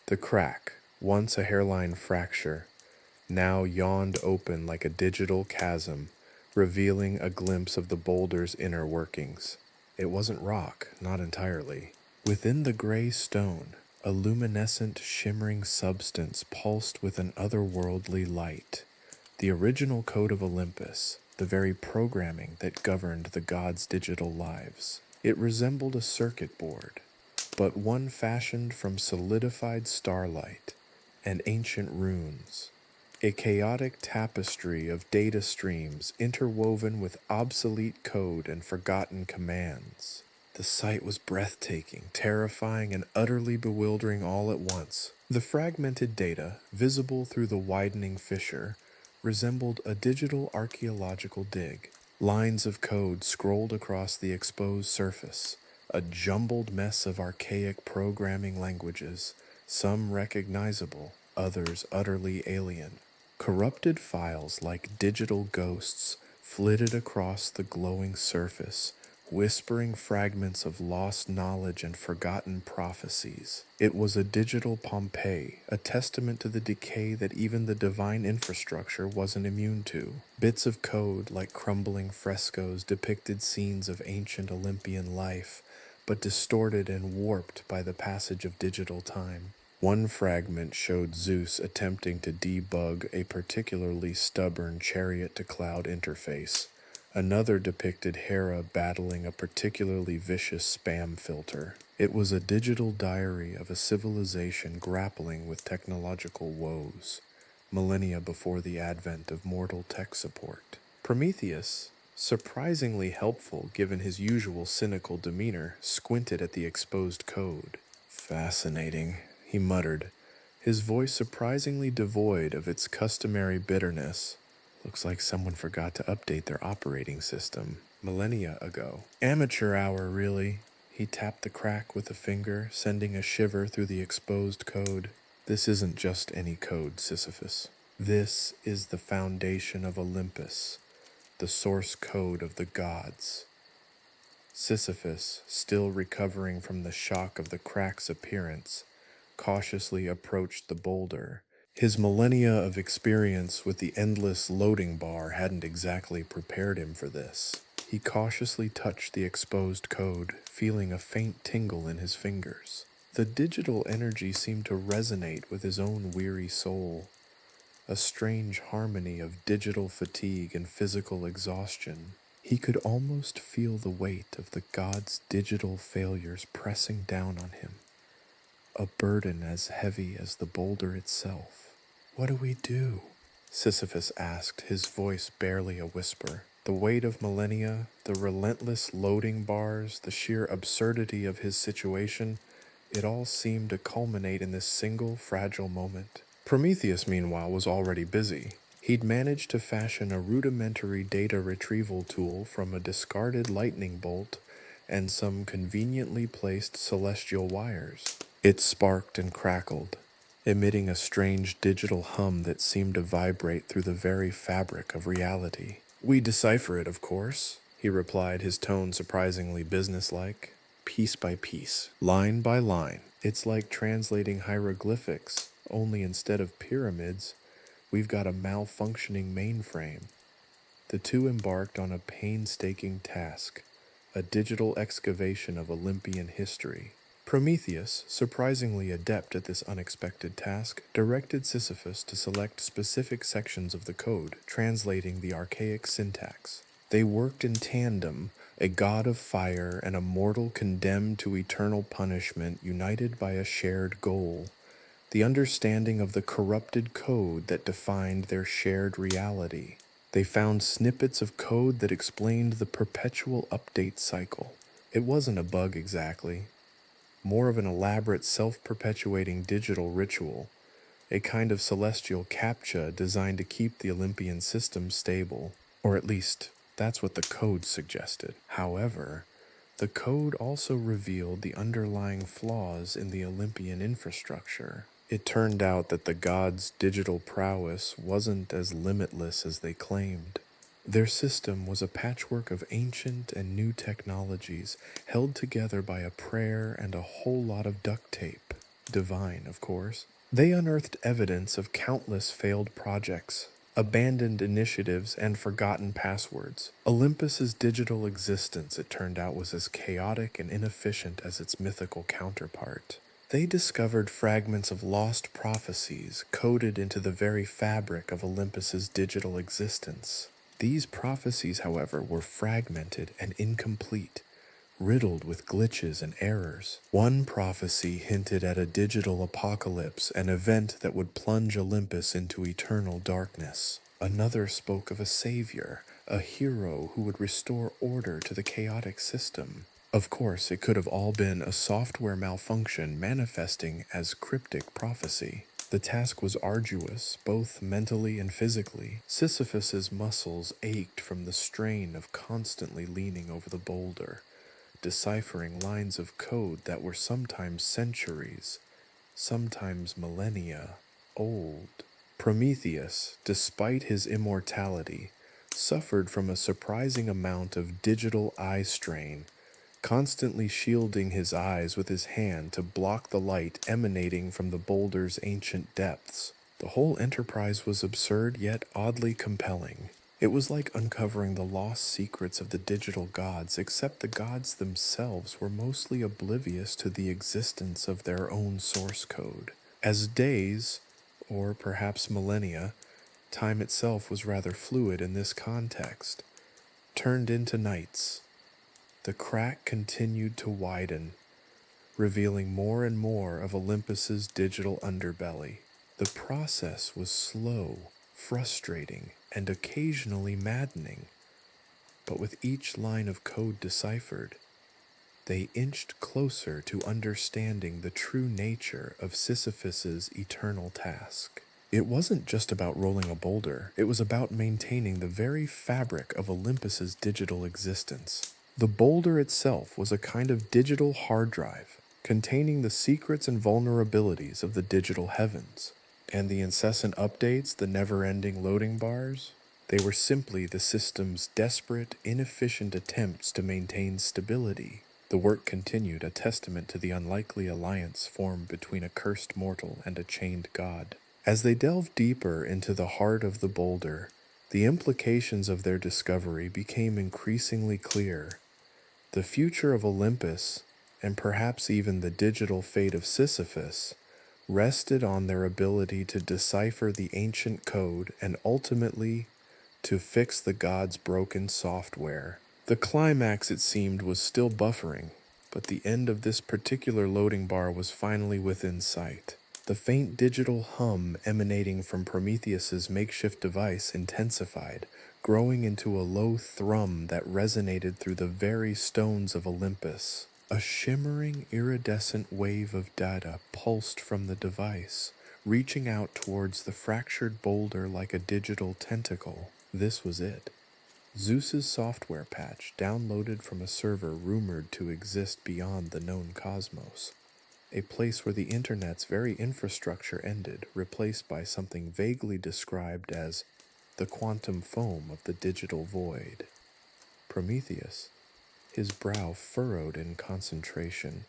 The crack, once a hairline fracture, now yawned open like a digital chasm, revealing a glimpse of the boulder's inner workings. It wasn't rock, not entirely. Within the gray stone, a luminescent, shimmering substance pulsed with an otherworldly light. The original code of Olympus, the very programming that governed the gods' digital lives. It resembled a circuit board, but one fashioned from solidified starlight and ancient runes. A chaotic tapestry of data streams interwoven with obsolete code and forgotten commands. The sight was breathtaking, terrifying, and utterly bewildering all at once. The fragmented data, visible through the widening fissure, resembled a digital archaeological dig. Lines of code scrolled across the exposed surface, a jumbled mess of archaic programming languages, some recognizable, others utterly alien. Corrupted files like digital ghosts flitted across the glowing surface, whispering fragments of lost knowledge and forgotten prophecies. It was a digital Pompeii, a testament to the decay that even the divine infrastructure wasn't immune to. Bits of code, like crumbling frescoes, depicted scenes of ancient Olympian life, but distorted and warped by the passage of digital time. One fragment showed Zeus attempting to debug a particularly stubborn chariot-to-cloud interface. Another depicted Hera battling a particularly vicious spam filter. It was a digital diary of a civilization grappling with technological woes, millennia before the advent of mortal tech support. Prometheus, surprisingly helpful given his usual cynical demeanor, squinted at the exposed code. "Fascinating," he muttered, his voice surprisingly devoid of its customary bitterness. Looks like someone forgot to update their operating system millennia ago. Amateur hour, really. He tapped the crack with a finger, sending a shiver through the exposed code. This isn't just any code, Sisyphus. This is the foundation of Olympus, the source code of the gods. Sisyphus, still recovering from the shock of the crack's appearance, cautiously approached the boulder. His millennia of experience with the endless loading bar hadn't exactly prepared him for this. He cautiously touched the exposed code, feeling a faint tingle in his fingers. The digital energy seemed to resonate with his own weary soul, a strange harmony of digital fatigue and physical exhaustion. He could almost feel the weight of the god's digital failures pressing down on him, a burden as heavy as the boulder itself. "What do we do?" Sisyphus asked, his voice barely a whisper. The weight of millennia, the relentless loading bars, the sheer absurdity of his situation, it all seemed to culminate in this single fragile moment. Prometheus, meanwhile, was already busy. He'd managed to fashion a rudimentary data retrieval tool from a discarded lightning bolt and some conveniently placed celestial wires. It sparked and crackled, emitting a strange digital hum that seemed to vibrate through the very fabric of reality. "We decipher it, of course," he replied, his tone surprisingly businesslike. "Piece by piece, line by line. It's like translating hieroglyphics, only instead of pyramids, we've got a malfunctioning mainframe." The two embarked on a painstaking task, a digital excavation of Olympian history. Prometheus, surprisingly adept at this unexpected task, directed Sisyphus to select specific sections of the code, translating the archaic syntax. They worked in tandem, a god of fire and a mortal condemned to eternal punishment united by a shared goal, the understanding of the corrupted code that defined their shared reality. They found snippets of code that explained the perpetual update cycle. It wasn't a bug exactly, more of an elaborate self-perpetuating digital ritual, a kind of celestial CAPTCHA designed to keep the Olympian system stable, or at least that's what the code suggested. However, the code also revealed the underlying flaws in the Olympian infrastructure. It turned out that the gods' digital prowess wasn't as limitless as they claimed. Their system was a patchwork of ancient and new technologies held together by a prayer and a whole lot of duct tape. Divine, of course. They unearthed evidence of countless failed projects, abandoned initiatives, and forgotten passwords. Olympus's digital existence, it turned out, was as chaotic and inefficient as its mythical counterpart. They discovered fragments of lost prophecies coded into the very fabric of Olympus's digital existence. These prophecies, however, were fragmented and incomplete, riddled with glitches and errors. One prophecy hinted at a digital apocalypse, an event that would plunge Olympus into eternal darkness. Another spoke of a savior, a hero who would restore order to the chaotic system. Of course, it could have all been a software malfunction manifesting as cryptic prophecy. The task was arduous, both mentally and physically. Sisyphus's muscles ached from the strain of constantly leaning over the boulder, deciphering lines of code that were sometimes centuries, sometimes millennia old. Prometheus, despite his immortality, suffered from a surprising amount of digital eye strain, constantly shielding his eyes with his hand to block the light emanating from the boulder's ancient depths. The whole enterprise was absurd yet oddly compelling. It was like uncovering the lost secrets of the digital gods, except the gods themselves were mostly oblivious to the existence of their own source code. As days, or perhaps millennia, time itself was rather fluid in this context, turned into nights. The crack continued to widen, revealing more and more of Olympus's digital underbelly. The process was slow, frustrating, and occasionally maddening, but with each line of code deciphered, they inched closer to understanding the true nature of Sisyphus's eternal task. It wasn't just about rolling a boulder, it was about maintaining the very fabric of Olympus's digital existence. The boulder itself was a kind of digital hard drive, containing the secrets and vulnerabilities of the digital heavens. And the incessant updates, the never-ending loading bars, they were simply the system's desperate, inefficient attempts to maintain stability. The work continued, a testament to the unlikely alliance formed between a cursed mortal and a chained god. As they delved deeper into the heart of the boulder, the implications of their discovery became increasingly clear. The future of Olympus, and perhaps even the digital fate of Sisyphus, rested on their ability to decipher the ancient code and ultimately to fix the gods' broken software. The climax, it seemed, was still buffering, but the end of this particular loading bar was finally within sight. The faint digital hum emanating from Prometheus's makeshift device intensified, growing into a low thrum that resonated through the very stones of Olympus. A shimmering, iridescent wave of data pulsed from the device, reaching out towards the fractured boulder like a digital tentacle. This was it. Zeus's software patch, downloaded from a server rumored to exist beyond the known cosmos. A place where the internet's very infrastructure ended, replaced by something vaguely described as the quantum foam of the digital void. Prometheus, his brow furrowed in concentration,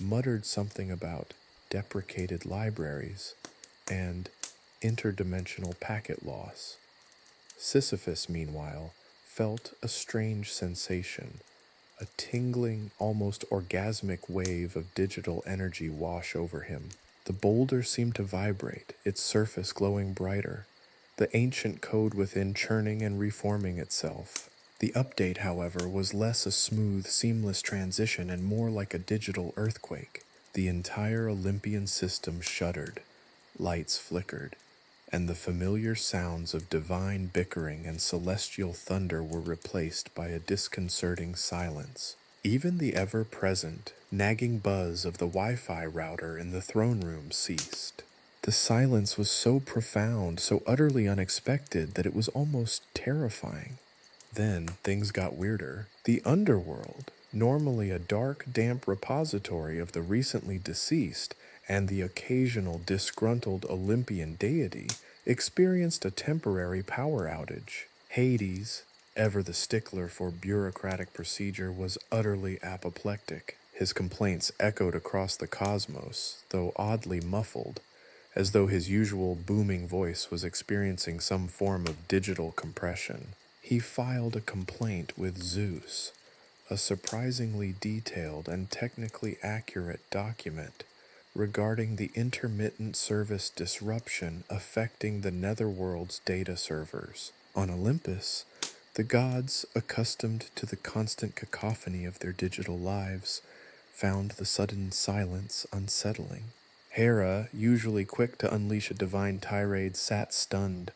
muttered something about deprecated libraries and interdimensional packet loss. Sisyphus, meanwhile, felt a strange sensation, a tingling, almost orgasmic wave of digital energy wash over him. The boulder seemed to vibrate, its surface glowing brighter, the ancient code within churning and reforming itself. The update, however, was less a smooth, seamless transition and more like a digital earthquake. The entire Olympian system shuddered, lights flickered, and the familiar sounds of divine bickering and celestial thunder were replaced by a disconcerting silence. Even the ever-present, nagging buzz of the Wi-Fi router in the throne room ceased. The silence was so profound, so utterly unexpected, that it was almost terrifying. Then things got weirder. The underworld, normally a dark, damp repository of the recently deceased and the occasional disgruntled Olympian deity, experienced a temporary power outage. Hades, ever the stickler for bureaucratic procedure, was utterly apoplectic. His complaints echoed across the cosmos, though oddly muffled, as though his usual booming voice was experiencing some form of digital compression. He filed a complaint with Zeus, a surprisingly detailed and technically accurate document regarding the intermittent service disruption affecting the netherworld's data servers. On Olympus, the gods, accustomed to the constant cacophony of their digital lives, found the sudden silence unsettling. Hera, usually quick to unleash a divine tirade, sat stunned,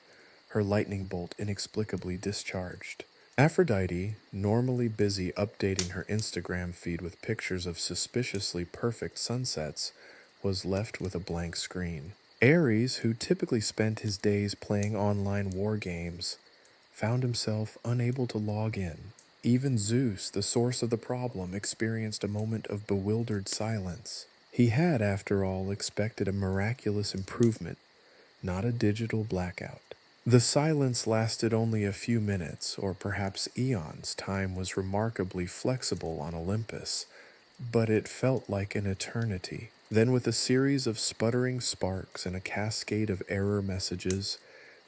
her lightning bolt inexplicably discharged. Aphrodite, normally busy updating her Instagram feed with pictures of suspiciously perfect sunsets, was left with a blank screen. Ares, who typically spent his days playing online war games, found himself unable to log in. Even Zeus, the source of the problem, experienced a moment of bewildered silence. He had, after all, expected a miraculous improvement, not a digital blackout. The silence lasted only a few minutes, or perhaps eons. Time was remarkably flexible on Olympus, but it felt like an eternity. Then, with a series of sputtering sparks and a cascade of error messages,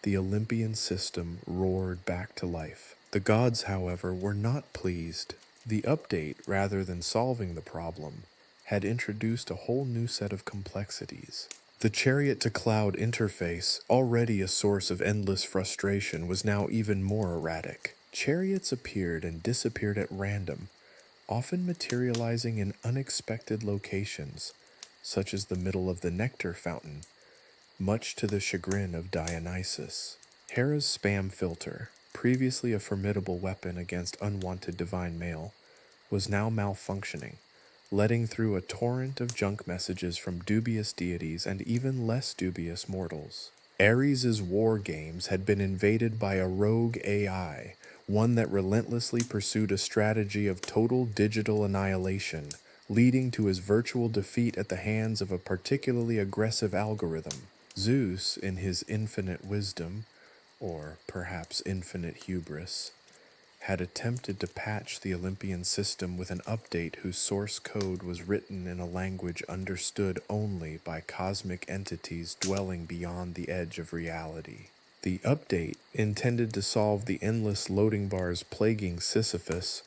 the Olympian system roared back to life. The gods, however, were not pleased. The update, rather than solving the problem, had introduced a whole new set of complexities. The chariot-to-cloud interface, already a source of endless frustration, was now even more erratic. Chariots appeared and disappeared at random, often materializing in unexpected locations, such as the middle of the nectar fountain, much to the chagrin of Dionysus. Hera's spam filter, previously a formidable weapon against unwanted divine mail, was now malfunctioning, letting through a torrent of junk messages from dubious deities and even less dubious mortals. Ares's war games had been invaded by a rogue AI, one that relentlessly pursued a strategy of total digital annihilation, leading to his virtual defeat at the hands of a particularly aggressive algorithm. Zeus, in his infinite wisdom, or perhaps infinite hubris, had attempted to patch the Olympian system with an update whose source code was written in a language understood only by cosmic entities dwelling beyond the edge of reality. The update, intended to solve the endless loading bars plaguing Sisyphus,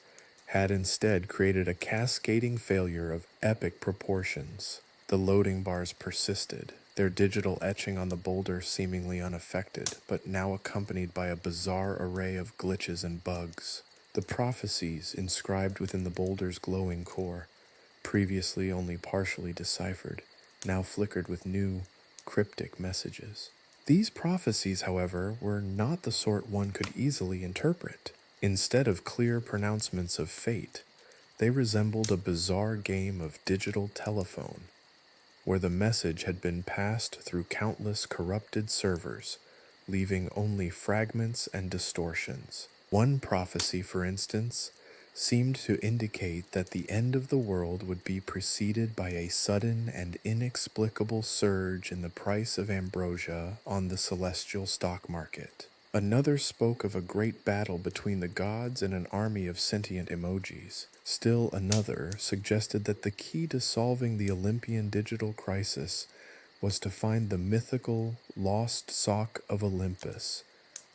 had instead created a cascading failure of epic proportions. The loading bars persisted, their digital etching on the boulder seemingly unaffected, but now accompanied by a bizarre array of glitches and bugs. The prophecies inscribed within the boulder's glowing core, previously only partially deciphered, now flickered with new, cryptic messages. These prophecies, however, were not the sort one could easily interpret. Instead of clear pronouncements of fate, they resembled a bizarre game of digital telephone, where the message had been passed through countless corrupted servers, leaving only fragments and distortions. One prophecy, for instance, seemed to indicate that the end of the world would be preceded by a sudden and inexplicable surge in the price of ambrosia on the celestial stock market. Another spoke of a great battle between the gods and an army of sentient emojis. Still another suggested that the key to solving the Olympian digital crisis was to find the mythical lost sock of Olympus,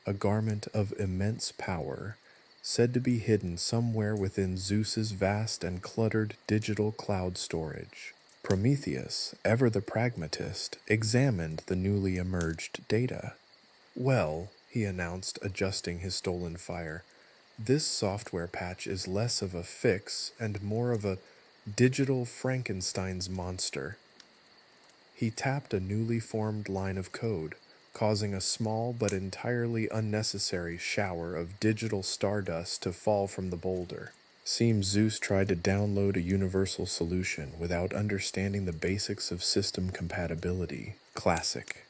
a garment of immense power, said to be hidden somewhere within Zeus's vast and cluttered digital cloud storage. Prometheus, ever the pragmatist, examined the newly emerged data. "Well," he announced, adjusting his stolen fire, "this software patch is less of a fix and more of a digital Frankenstein's monster." He tapped a newly formed line of code, causing a small but entirely unnecessary shower of digital stardust to fall from the boulder. Seems Zeus tried to download a universal solution without understanding the basics of system compatibility. Classic.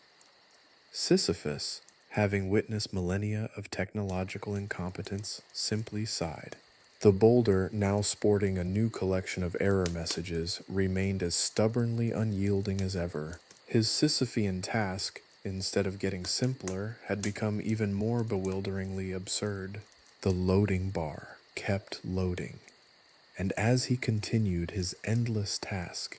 Sisyphus, having witnessed millennia of technological incompetence, simply sighed. The boulder, now sporting a new collection of error messages, remained as stubbornly unyielding as ever. His Sisyphean task, instead of getting simpler, had become even more bewilderingly absurd. The loading bar kept loading, and as he continued his endless task,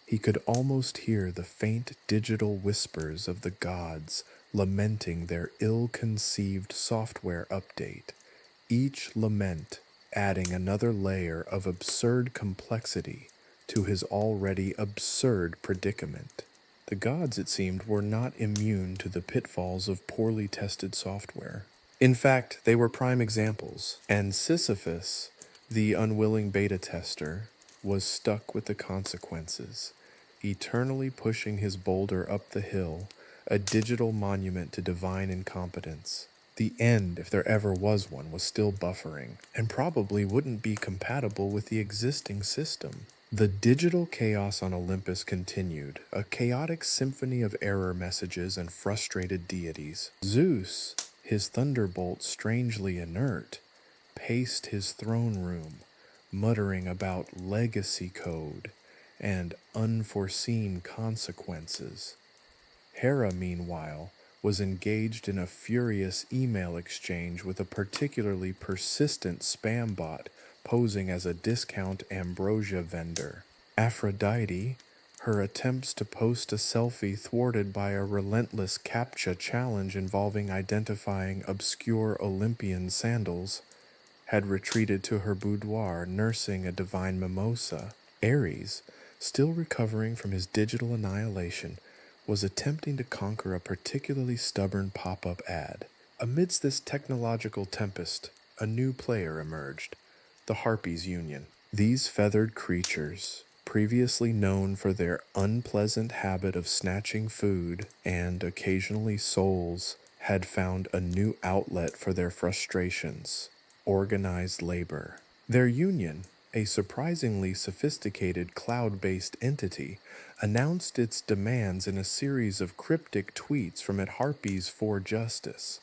he could almost hear the faint digital whispers of the gods lamenting their ill-conceived software update, each lament adding another layer of absurd complexity to his already absurd predicament. The gods, it seemed, were not immune to the pitfalls of poorly tested software. In fact, they were prime examples, and Sisyphus, the unwilling beta tester, was stuck with the consequences, eternally pushing his boulder up the hill, a digital monument to divine incompetence. The end, if there ever was one, was still buffering, and probably wouldn't be compatible with the existing system. The digital chaos on Olympus continued, a chaotic symphony of error messages and frustrated deities. Zeus, his thunderbolt strangely inert, paced his throne room, muttering about legacy code and unforeseen consequences. Hera, meanwhile, was engaged in a furious email exchange with a particularly persistent spam bot posing as a discount ambrosia vendor. Aphrodite, her attempts to post a selfie thwarted by a relentless CAPTCHA challenge involving identifying obscure Olympian sandals, had retreated to her boudoir nursing a divine mimosa. Ares, still recovering from his digital annihilation, was attempting to conquer a particularly stubborn pop-up ad. Amidst this technological tempest, a new player emerged, the Harpies Union. These feathered creatures, previously known for their unpleasant habit of snatching food and occasionally souls, had found a new outlet for their frustrations: organized labor. Their union, a surprisingly sophisticated cloud-based entity, announced its demands in a series of cryptic tweets from its harpies for justice,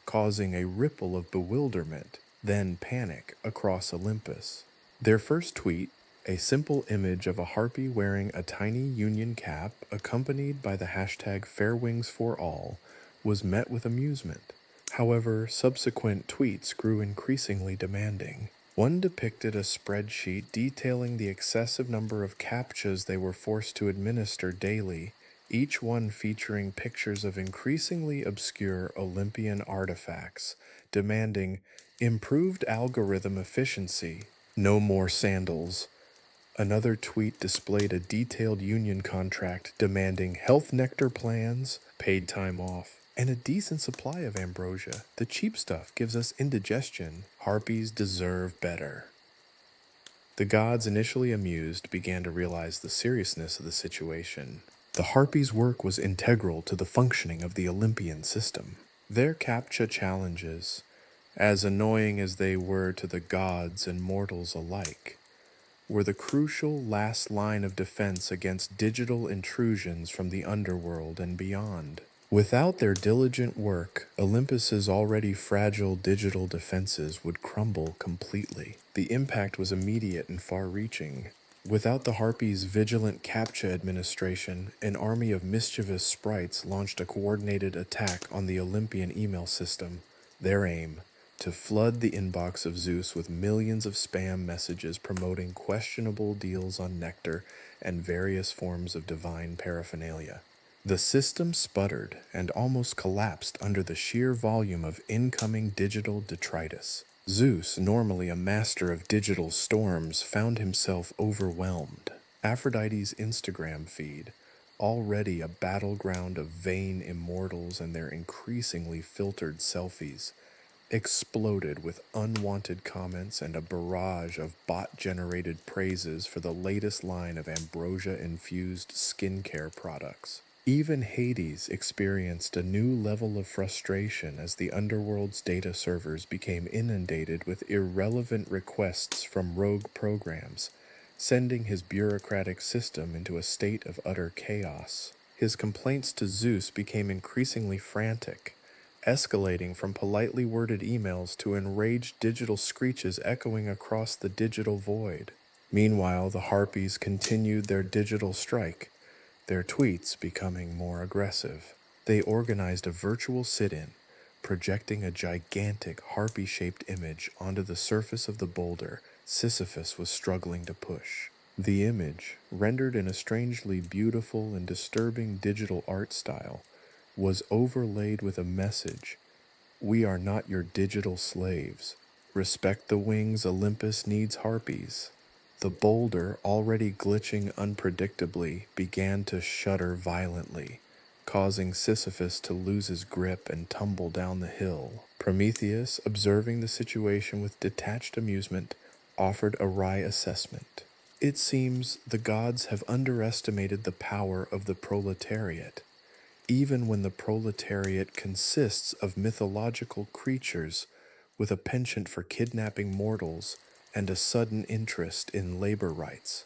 causing a ripple of bewilderment, then panic, across Olympus. Their first tweet, a simple image of a harpy wearing a tiny union cap accompanied by the hashtag #FairWingsForAll, was met with amusement. However, subsequent tweets grew increasingly demanding. One depicted a spreadsheet detailing the excessive number of CAPTCHAs they were forced to administer daily, each one featuring pictures of increasingly obscure Olympian artifacts, demanding improved algorithm efficiency, no more sandals. Another tweet displayed a detailed union contract demanding health nectar plans, paid time off, and a decent supply of ambrosia. The cheap stuff gives us indigestion. Harpies deserve better. The gods, initially amused, began to realize the seriousness of the situation. The harpies' work was integral to the functioning of the Olympian system. Their CAPTCHA challenges, as annoying as they were to the gods and mortals alike, were the crucial last line of defense against digital intrusions from the underworld and beyond. Without their diligent work, Olympus's already fragile digital defenses would crumble completely. The impact was immediate and far-reaching. Without the Harpies' vigilant CAPTCHA administration, an army of mischievous sprites launched a coordinated attack on the Olympian email system. Their aim: to flood the inbox of Zeus with millions of spam messages promoting questionable deals on nectar and various forms of divine paraphernalia. The system sputtered and almost collapsed under the sheer volume of incoming digital detritus. Zeus, normally a master of digital storms, found himself overwhelmed. Aphrodite's Instagram feed, already a battleground of vain immortals and their increasingly filtered selfies, exploded with unwanted comments and a barrage of bot-generated praises for the latest line of ambrosia-infused skincare products. Even Hades experienced a new level of frustration as the underworld's data servers became inundated with irrelevant requests from rogue programs, sending his bureaucratic system into a state of utter chaos. His complaints to Zeus became increasingly frantic, escalating from politely worded emails to enraged digital screeches echoing across the digital void. Meanwhile, the Harpies continued their digital strike, their tweets becoming more aggressive. They organized a virtual sit-in, projecting a gigantic harpy-shaped image onto the surface of the boulder Sisyphus was struggling to push. The image, rendered in a strangely beautiful and disturbing digital art style, was overlaid with a message: "We are not your digital slaves. Respect the wings Olympus needs harpies." The boulder, already glitching unpredictably, began to shudder violently, causing Sisyphus to lose his grip and tumble down the hill. Prometheus, observing the situation with detached amusement, offered a wry assessment. "It seems the gods have underestimated the power of the proletariat. Even when the proletariat consists of mythological creatures with a penchant for kidnapping mortals and a sudden interest in labor rights."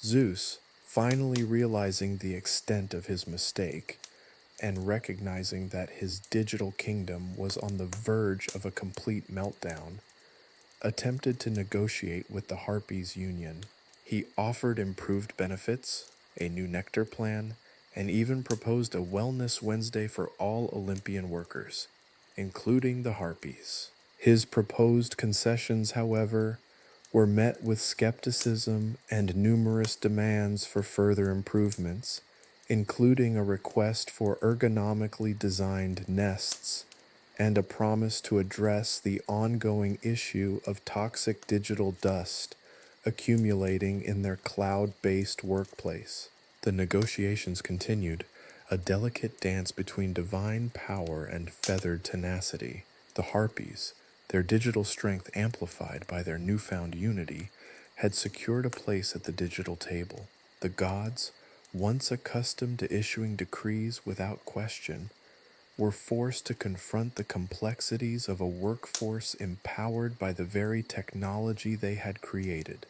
Zeus, finally realizing the extent of his mistake and recognizing that his digital kingdom was on the verge of a complete meltdown, attempted to negotiate with the Harpies Union. He offered improved benefits, a new nectar plan, and even proposed a Wellness Wednesday for all Olympian workers, including the Harpies. His proposed concessions, however, were met with skepticism and numerous demands for further improvements, including a request for ergonomically designed nests and a promise to address the ongoing issue of toxic digital dust accumulating in their cloud-based workplace. The negotiations continued, a delicate dance between divine power and feathered tenacity. The Harpies, their digital strength amplified by their newfound unity, had secured a place at the digital table. The gods, once accustomed to issuing decrees without question, were forced to confront the complexities of a workforce empowered by the very technology they had created.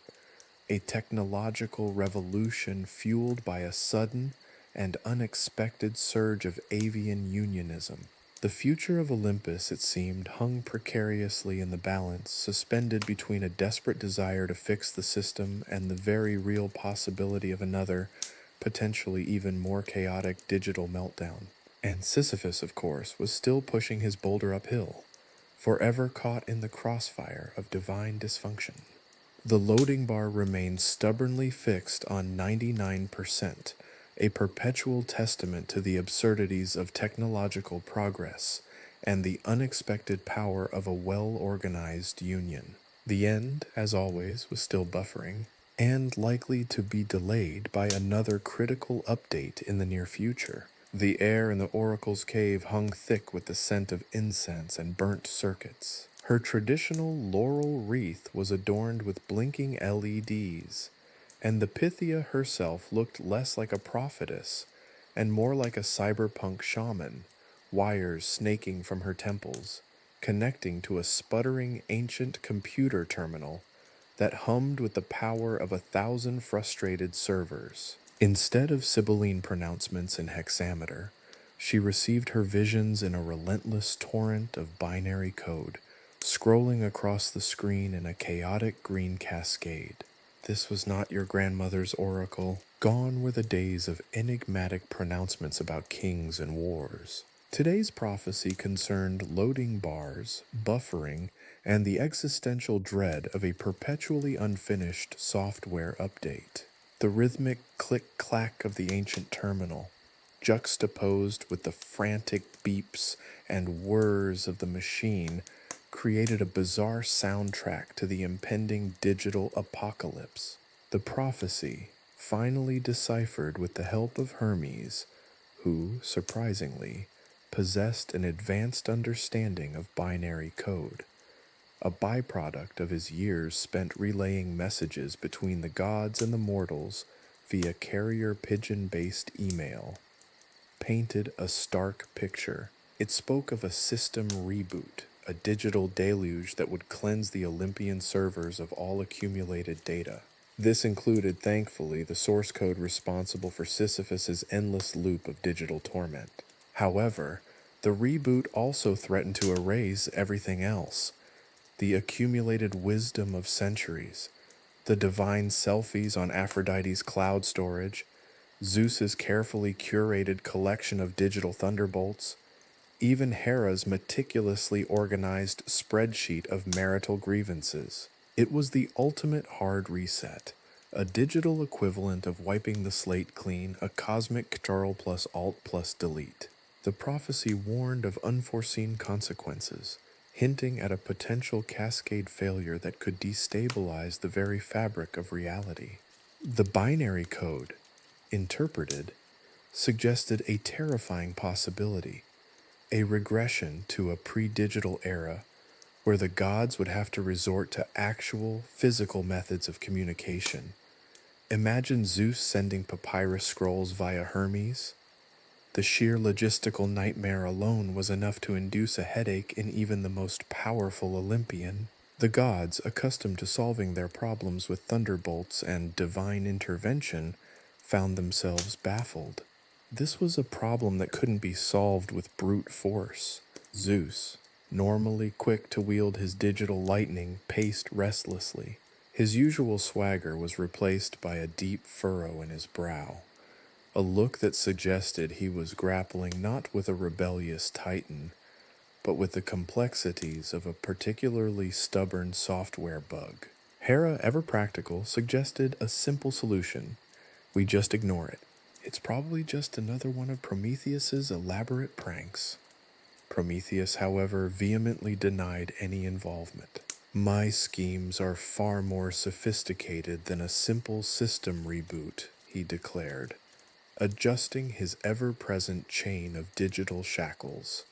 a technological revolution fueled by a sudden and unexpected surge of avian unionism. The future of Olympus, it seemed, hung precariously in the balance, suspended between a desperate desire to fix the system and the very real possibility of another, potentially even more chaotic digital meltdown. And Sisyphus, of course, was still pushing his boulder uphill, forever caught in the crossfire of divine dysfunction. The loading bar remained stubbornly fixed on 99%, a perpetual testament to the absurdities of technological progress and the unexpected power of a well-organized union. The end, as always, was still buffering, and likely to be delayed by another critical update in the near future. The air in the oracle's cave hung thick with the scent of incense and burnt circuits. Her traditional laurel wreath was adorned with blinking LEDs, and the Pythia herself looked less like a prophetess and more like a cyberpunk shaman, wires snaking from her temples, connecting to a sputtering ancient computer terminal that hummed with the power of 1,000 frustrated servers. Instead of Sibylline pronouncements in hexameter, she received her visions in a relentless torrent of binary code, scrolling across the screen in a chaotic green cascade. This was not your grandmother's oracle. Gone were the days of enigmatic pronouncements about kings and wars. Today's prophecy concerned loading bars, buffering, and the existential dread of a perpetually unfinished software update. The rhythmic click-clack of the ancient terminal, juxtaposed with the frantic beeps and whirs of the machine, created a bizarre soundtrack to the impending digital apocalypse. The prophecy, finally deciphered with the help of Hermes, who, surprisingly, possessed an advanced understanding of binary code, a byproduct of his years spent relaying messages between the gods and the mortals via carrier pigeon-based email, painted a stark picture. It spoke of a system reboot, a digital deluge that would cleanse the Olympian servers of all accumulated data. This included, thankfully, the source code responsible for Sisyphus's endless loop of digital torment. However, the reboot also threatened to erase everything else: the accumulated wisdom of centuries, the divine selfies on Aphrodite's cloud storage, Zeus's carefully curated collection of digital thunderbolts, even Hera's meticulously organized spreadsheet of marital grievances. It was the ultimate hard reset, a digital equivalent of wiping the slate clean, a cosmic Ctrl plus Alt plus Delete. The prophecy warned of unforeseen consequences, hinting at a potential cascade failure that could destabilize the very fabric of reality. The binary code, interpreted, suggested a terrifying possibility, a regression to a pre-digital era where the gods would have to resort to actual physical methods of communication. Imagine Zeus sending papyrus scrolls via Hermes. The sheer logistical nightmare alone was enough to induce a headache in even the most powerful Olympian. The gods, accustomed to solving their problems with thunderbolts and divine intervention, found themselves baffled. This was a problem that couldn't be solved with brute force. Zeus, normally quick to wield his digital lightning, paced restlessly. His usual swagger was replaced by a deep furrow in his brow, a look that suggested he was grappling not with a rebellious titan, but with the complexities of a particularly stubborn software bug. Hera, ever practical, suggested a simple solution. We just ignore it. It's probably just another one of Prometheus's elaborate pranks. Prometheus, however, vehemently denied any involvement. My schemes are far more sophisticated than a simple system reboot, he declared, adjusting his ever-present chain of digital shackles.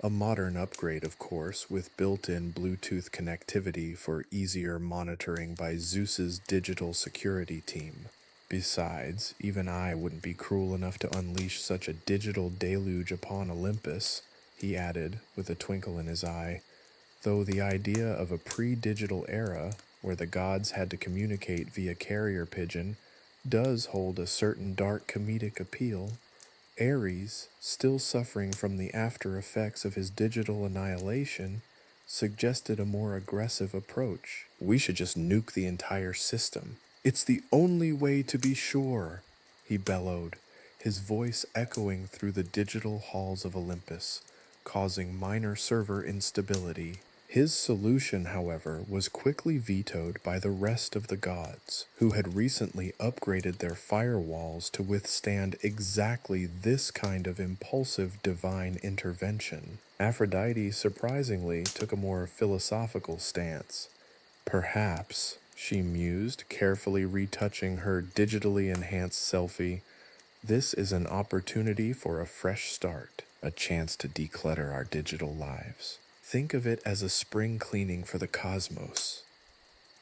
A modern upgrade, of course, with built-in Bluetooth connectivity for easier monitoring by Zeus's digital security team. Besides, even I wouldn't be cruel enough to unleash such a digital deluge upon Olympus, he added, with a twinkle in his eye. though the idea of a pre-digital era where the gods had to communicate via carrier pigeon does hold a certain dark comedic appeal. Ares, still suffering from the after effects of his digital annihilation, suggested a more aggressive approach. We should just nuke the entire system. It's the only way to be sure, he bellowed, his voice echoing through the digital halls of Olympus, causing minor server instability. His solution, however, was quickly vetoed by the rest of the gods, who had recently upgraded their firewalls to withstand exactly this kind of impulsive divine intervention. Aphrodite, surprisingly, took a more philosophical stance. Perhaps, she mused, carefully retouching her digitally enhanced selfie, this is an opportunity for a fresh start, a chance to declutter our digital lives. Think of it as a spring cleaning for the cosmos.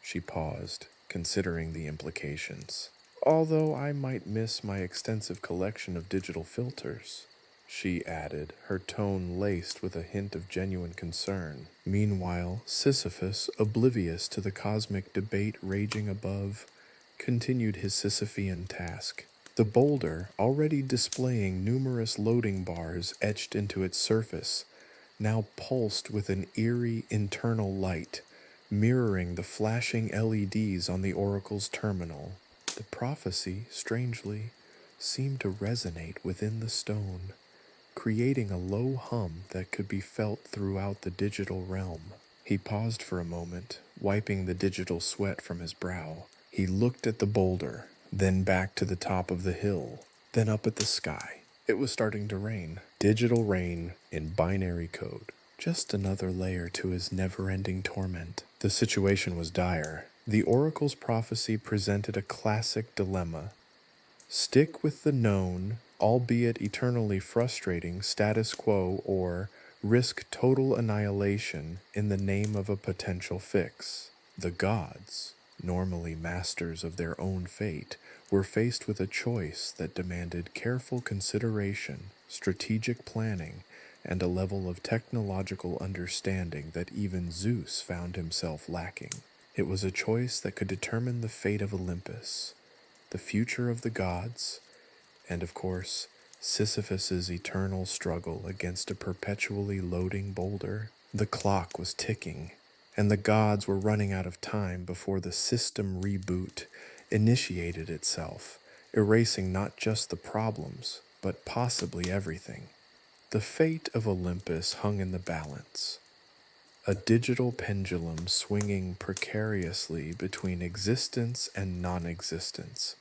She paused, considering the implications. Although I might miss my extensive collection of digital filters, she added, her tone laced with a hint of genuine concern. Meanwhile, Sisyphus, oblivious to the cosmic debate raging above, continued his Sisyphean task. The boulder, already displaying numerous loading bars etched into its surface, now pulsed with an eerie internal light, mirroring the flashing LEDs on the oracle's terminal. The prophecy, strangely, seemed to resonate within the stone, creating a low hum that could be felt throughout the digital realm. He paused for a moment, wiping the digital sweat from his brow. He looked at the boulder, then back to the top of the hill, then up at the sky. It was starting to rain. Digital rain in binary code. Just another layer to his never-ending torment. The situation was dire. The oracle's prophecy presented a classic dilemma. Stick with the known, albeit eternally frustrating, status quo, or risk total annihilation in the name of a potential fix. The gods, normally masters of their own fate, were faced with a choice that demanded careful consideration, strategic planning, and a level of technological understanding that even Zeus found himself lacking. It was a choice that could determine the fate of Olympus, the future of the gods, and of course, Sisyphus's eternal struggle against a perpetually loading boulder. The clock was ticking, and the gods were running out of time before the system reboot initiated itself, erasing not just the problems, but possibly everything. The fate of Olympus hung in the balance, a digital pendulum swinging precariously between existence and non-existence,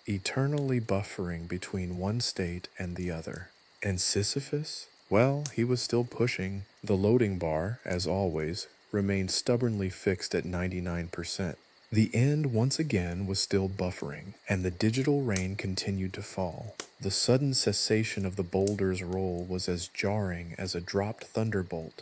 eternally buffering between one state and the other. And Sisyphus? Well, he was still pushing. The loading bar, as always, remained stubbornly fixed at 99%. The end, once again, was still buffering, and the digital rain continued to fall. The sudden cessation of the boulder's roll was as jarring as a dropped thunderbolt,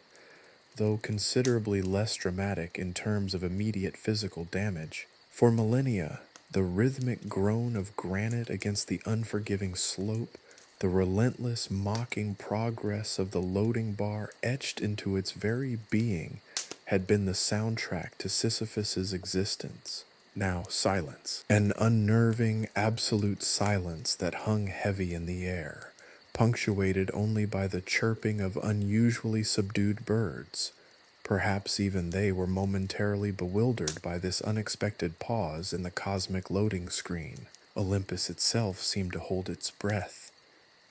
though considerably less dramatic in terms of immediate physical damage. For millennia, the rhythmic groan of granite against the unforgiving slope, the relentless mocking progress of the loading bar etched into its very being, had been the soundtrack to Sisyphus's existence. Now silence, an unnerving, absolute silence that hung heavy in the air, punctuated only by the chirping of unusually subdued birds. Perhaps even they were momentarily bewildered by this unexpected pause in the cosmic loading screen. Olympus itself seemed to hold its breath,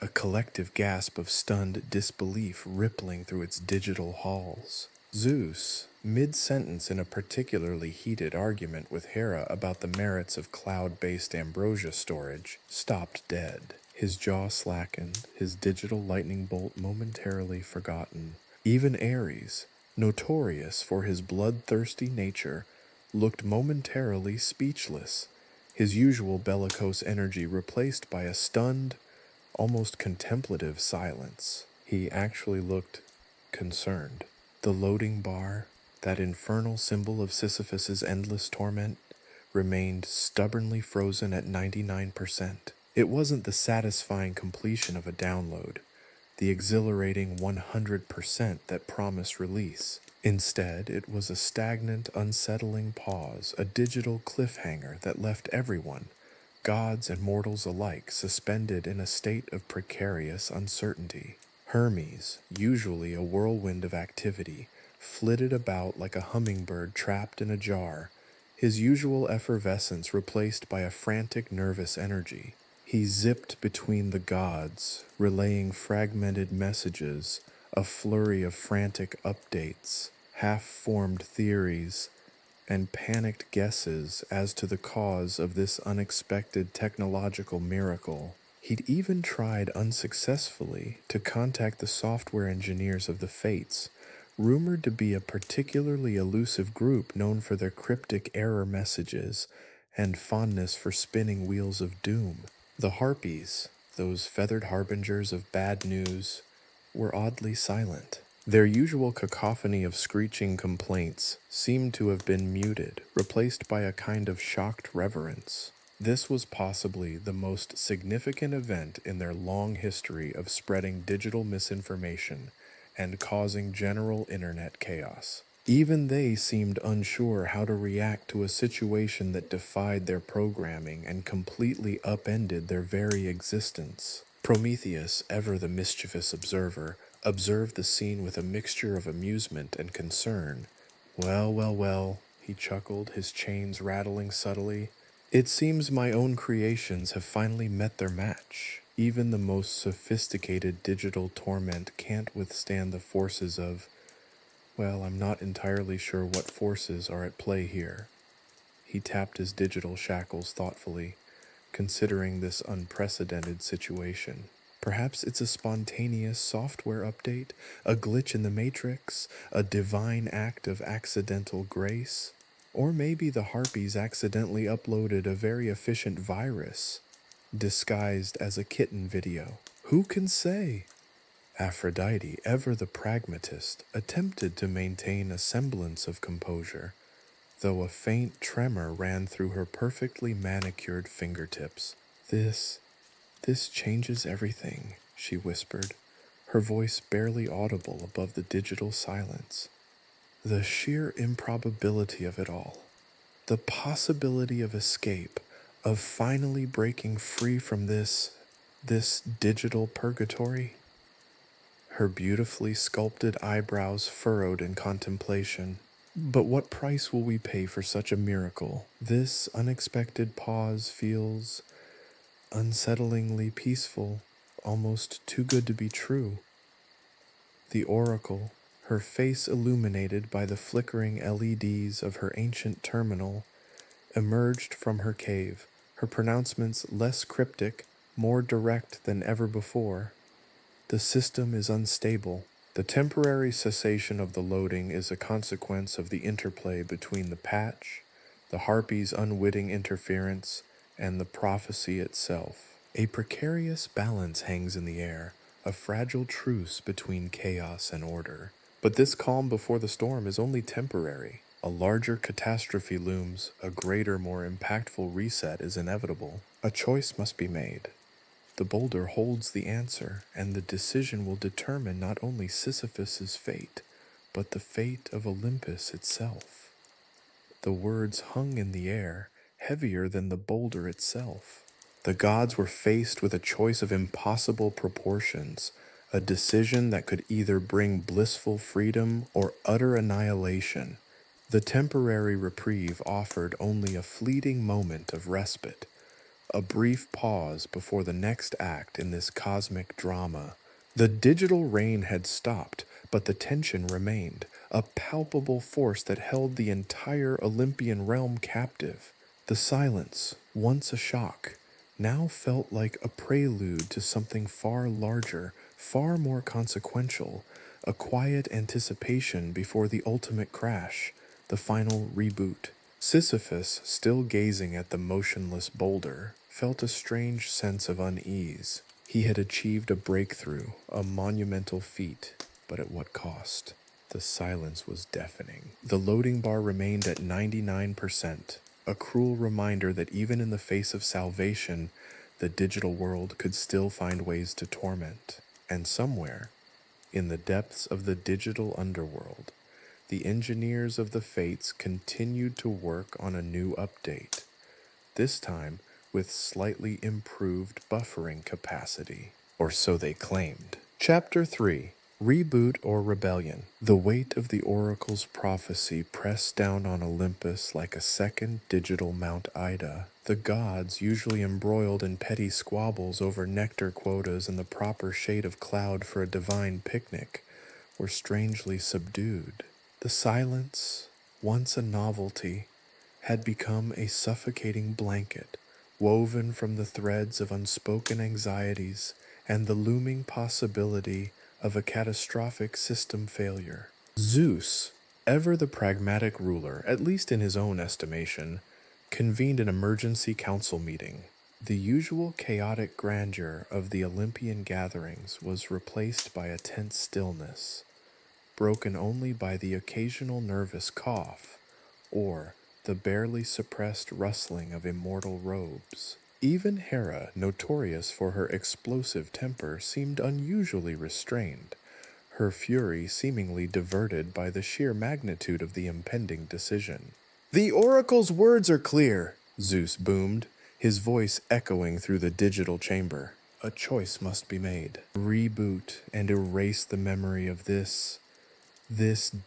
a collective gasp of stunned disbelief rippling through its digital halls. Zeus, mid-sentence in a particularly heated argument with Hera about the merits of cloud-based ambrosia storage, stopped dead. His jaw slackened, his digital lightning bolt momentarily forgotten. Even Ares, notorious for his bloodthirsty nature, looked momentarily speechless, his usual bellicose energy replaced by a stunned, almost contemplative silence. He actually looked concerned. The loading bar, that infernal symbol of Sisyphus's endless torment, remained stubbornly frozen at 99%. It wasn't the satisfying completion of a download, the exhilarating 100% that promised release. Instead, it was a stagnant, unsettling pause, a digital cliffhanger that left everyone, gods and mortals alike, suspended in a state of precarious uncertainty. Hermes, usually a whirlwind of activity, flitted about like a hummingbird trapped in a jar, his usual effervescence replaced by a frantic nervous energy. He zipped between the gods, relaying fragmented messages, a flurry of frantic updates, half-formed theories, and panicked guesses as to the cause of this unexpected technological miracle. He'd even tried unsuccessfully to contact the software engineers of the Fates, rumored to be a particularly elusive group known for their cryptic error messages and fondness for spinning wheels of doom. The Harpies, those feathered harbingers of bad news, were oddly silent. Their usual cacophony of screeching complaints seemed to have been muted, replaced by a kind of shocked reverence. This was possibly the most significant event in their long history of spreading digital misinformation and causing general internet chaos. Even they seemed unsure how to react to a situation that defied their programming and completely upended their very existence. Prometheus, ever the mischievous observer, observed the scene with a mixture of amusement and concern. Well, well, well, he chuckled, his chains rattling subtly. It seems my own creations have finally met their match. Even the most sophisticated digital torment can't withstand the forces of, well, I'm not entirely sure what forces are at play here. He tapped his digital shackles thoughtfully, considering this unprecedented situation. Perhaps it's a spontaneous software update, a glitch in the matrix, a divine act of accidental grace. Or maybe the Harpies accidentally uploaded a very efficient virus, disguised as a kitten video. Who can say? Aphrodite, ever the pragmatist, attempted to maintain a semblance of composure, though a faint tremor ran through her perfectly manicured fingertips. This changes everything, she whispered, her voice barely audible above the digital silence. The sheer improbability of it all, the possibility of escape, of finally breaking free from this digital purgatory. Her beautifully sculpted eyebrows furrowed in contemplation. But what price will we pay for such a miracle? This unexpected pause feels unsettlingly peaceful, almost too good to be true. The oracle, her face illuminated by the flickering LEDs of her ancient terminal, emerged from her cave, her pronouncements less cryptic, more direct than ever before. The system is unstable. The temporary cessation of the loading is a consequence of the interplay between the patch, the Harpy's unwitting interference, and the prophecy itself. A precarious balance hangs in the air, a fragile truce between chaos and order. But this calm before the storm is only temporary. A larger catastrophe looms, a greater, more impactful reset is inevitable. A choice must be made. The boulder holds the answer, and the decision will determine not only Sisyphus's fate, but the fate of Olympus itself. The words hung in the air, heavier than the boulder itself. The gods were faced with a choice of impossible proportions, a decision that could either bring blissful freedom or utter annihilation. The temporary reprieve offered only a fleeting moment of respite, a brief pause before the next act in this cosmic drama. The digital rain had stopped, but the tension remained, a palpable force that held the entire Olympian realm captive. The silence, once a shock, now felt like a prelude to something far larger, far more consequential, a quiet anticipation before the ultimate crash, the final reboot. Sisyphus, still gazing at the motionless boulder, felt a strange sense of unease. He had achieved a breakthrough, a monumental feat, but at what cost? The silence was deafening. The loading bar remained at 99%, a cruel reminder that even in the face of salvation, the digital world could still find ways to torment. And somewhere, in the depths of the digital underworld, the engineers of the fates continued to work on a new update, this time with slightly improved buffering capacity, or so they claimed. Chapter 3: Reboot or Rebellion. The weight of the oracle's prophecy pressed down on Olympus like a second digital Mount Ida. The gods, usually embroiled in petty squabbles over nectar quotas and the proper shade of cloud for a divine picnic, were strangely subdued. The silence, once a novelty, had become a suffocating blanket, woven from the threads of unspoken anxieties and the looming possibility of a catastrophic system failure. Zeus, ever the pragmatic ruler, at least in his own estimation, convened an emergency council meeting. The usual chaotic grandeur of the Olympian gatherings was replaced by a tense stillness, broken only by the occasional nervous cough, or the barely suppressed rustling of immortal robes. Even Hera, notorious for her explosive temper, seemed unusually restrained, her fury seemingly diverted by the sheer magnitude of the impending decision. "The oracle's words are clear," Zeus boomed, his voice echoing through the digital chamber. "A choice must be made. Reboot and erase the memory of this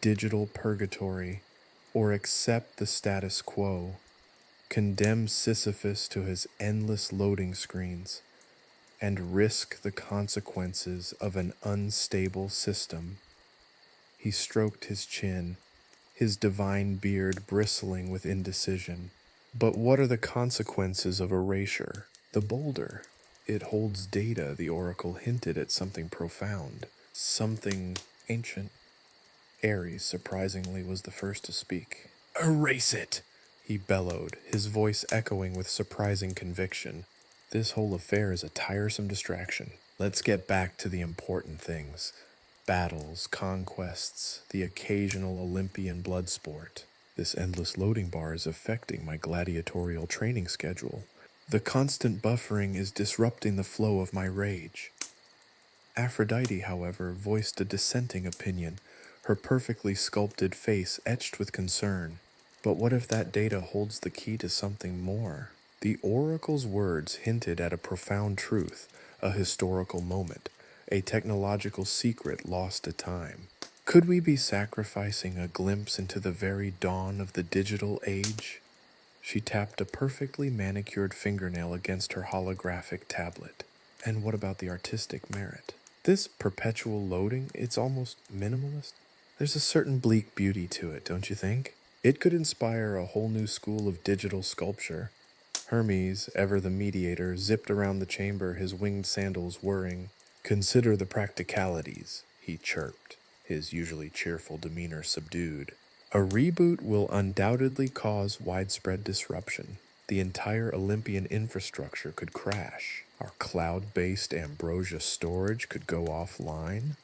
digital purgatory, or accept the status quo. Condemn Sisyphus to his endless loading screens, and risk the consequences of an unstable system." He stroked his chin, his divine beard bristling with indecision. But what are the consequences of erasure? The boulder. It holds data. The oracle hinted at something profound, something ancient. Ares, surprisingly, was the first to speak. "Erase it!" he bellowed, his voice echoing with surprising conviction. "This whole affair is a tiresome distraction. Let's get back to the important things. Battles, conquests, the occasional Olympian blood sport. This endless loading bar is affecting my gladiatorial training schedule. The constant buffering is disrupting the flow of my rage." Aphrodite, however, voiced a dissenting opinion, her perfectly sculpted face etched with concern. "But what if that data holds the key to something more?" The oracle's words hinted at a profound truth, a historical moment, a technological secret lost to time. Could we be sacrificing a glimpse into the very dawn of the digital age? She tapped a perfectly manicured fingernail against her holographic tablet. "And what about the artistic merit? This perpetual loading, it's almost minimalist. There's a certain bleak beauty to it, don't you think? It could inspire a whole new school of digital sculpture." Hermes, ever the mediator, zipped around the chamber, his winged sandals whirring. "Consider the practicalities," he chirped, his usually cheerful demeanor subdued. "A reboot will undoubtedly cause widespread disruption. The entire Olympian infrastructure could crash. Our cloud-based ambrosia storage could go offline.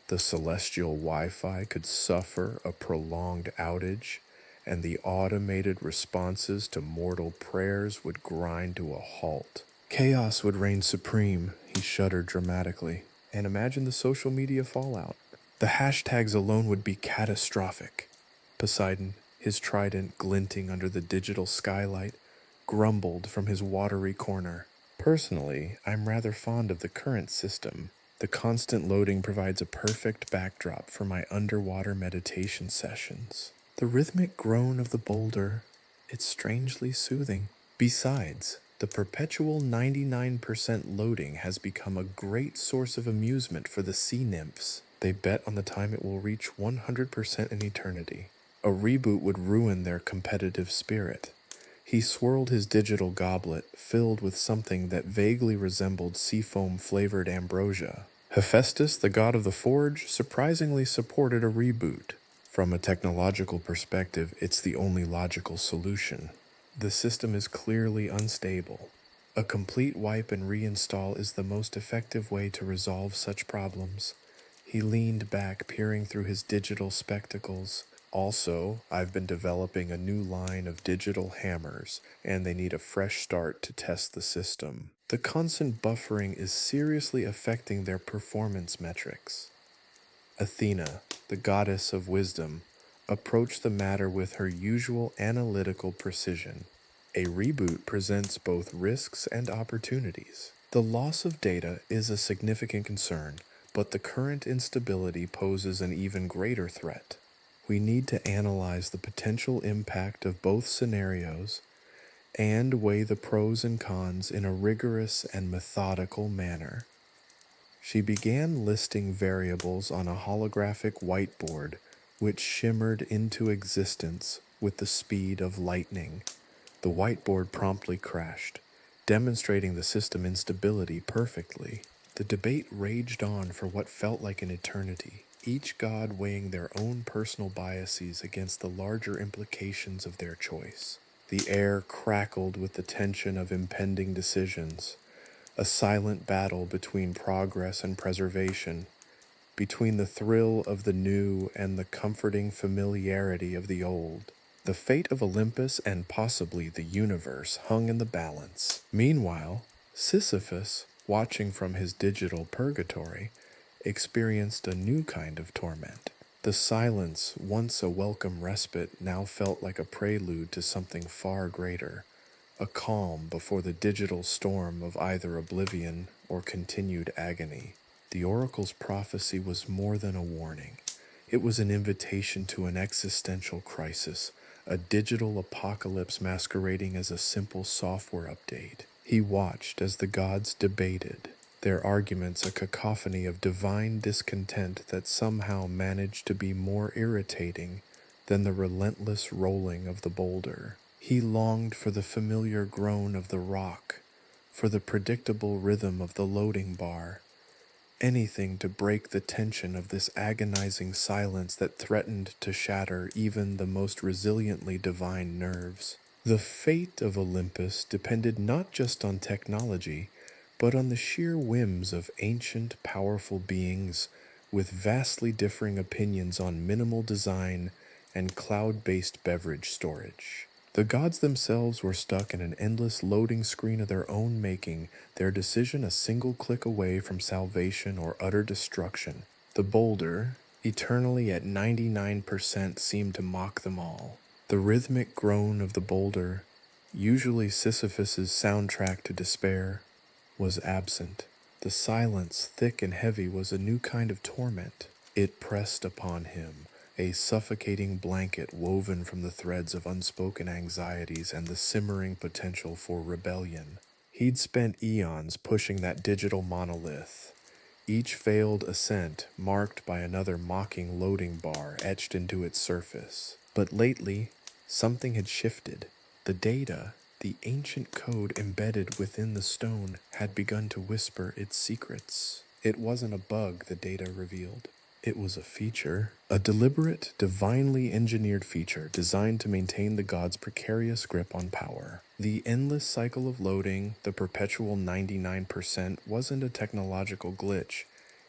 The celestial Wi-Fi could suffer a prolonged outage, and the automated responses to mortal prayers would grind to a halt. Chaos would reign supreme," he shuddered dramatically. "And imagine the social media fallout. The hashtags alone would be catastrophic." Poseidon, his trident glinting under the digital skylight, grumbled from his watery corner. "Personally, I'm rather fond of the current system. The constant loading provides a perfect backdrop for my underwater meditation sessions. The rhythmic groan of the boulder, it's strangely soothing. Besides, the perpetual 99% loading has become a great source of amusement for the sea nymphs. They bet on the time it will reach 100% in eternity. A reboot would ruin their competitive spirit." He swirled his digital goblet, filled with something that vaguely resembled seafoam-flavored ambrosia. Hephaestus, the god of the forge, surprisingly supported a reboot. "From a technological perspective, it's the only logical solution. The system is clearly unstable. A complete wipe and reinstall is the most effective way to resolve such problems." He leaned back, peering through his digital spectacles. "Also, I've been developing a new line of digital hammers, and they need a fresh start to test the system. The constant buffering is seriously affecting their performance metrics." Athena, the goddess of wisdom, approached the matter with her usual analytical precision. A reboot presents both risks and opportunities. The loss of data is a significant concern, but the current instability poses an even greater threat. We need to analyze the potential impact of both scenarios and weigh the pros and cons in a rigorous and methodical manner. She began listing variables on a holographic whiteboard which shimmered into existence with the speed of lightning. The whiteboard promptly crashed, demonstrating the system instability perfectly. The debate raged on for what felt like an eternity, each god weighing their own personal biases against the larger implications of their choice. The air crackled with the tension of impending decisions, a silent battle between progress and preservation, between the thrill of the new and the comforting familiarity of the old. The fate of Olympus and possibly the universe hung in the balance. Meanwhile, Sisyphus, watching from his digital purgatory, experienced a new kind of torment. The silence, once a welcome respite, now felt like a prelude to something far greater, a calm before the digital storm of either oblivion or continued agony. The oracle's prophecy was more than a warning. It was an invitation to an existential crisis, a digital apocalypse masquerading as a simple software update. He watched as the gods debated, their arguments a cacophony of divine discontent that somehow managed to be more irritating than the relentless rolling of the boulder. He longed for the familiar groan of the rock, for the predictable rhythm of the loading bar, anything to break the tension of this agonizing silence that threatened to shatter even the most resiliently divine nerves. The fate of Olympus depended not just on technology, but on the sheer whims of ancient, powerful beings with vastly differing opinions on minimal design and cloud-based beverage storage. The gods themselves were stuck in an endless loading screen of their own making, their decision a single click away from salvation or utter destruction. The boulder, eternally at 99%, seemed to mock them all. The rhythmic groan of the boulder, usually Sisyphus's soundtrack to despair, was absent. The silence, thick and heavy, was a new kind of torment. It pressed upon him, a suffocating blanket woven from the threads of unspoken anxieties and the simmering potential for rebellion. He'd spent eons pushing that digital monolith, each failed ascent marked by another mocking loading bar etched into its surface. But lately, something had shifted. The data, the ancient code embedded within the stone, had begun to whisper its secrets. It wasn't a bug, the data revealed. It was a feature, a deliberate, divinely engineered feature designed to maintain the gods' precarious grip on power. The endless cycle of loading, the perpetual 99%, wasn't a technological glitch.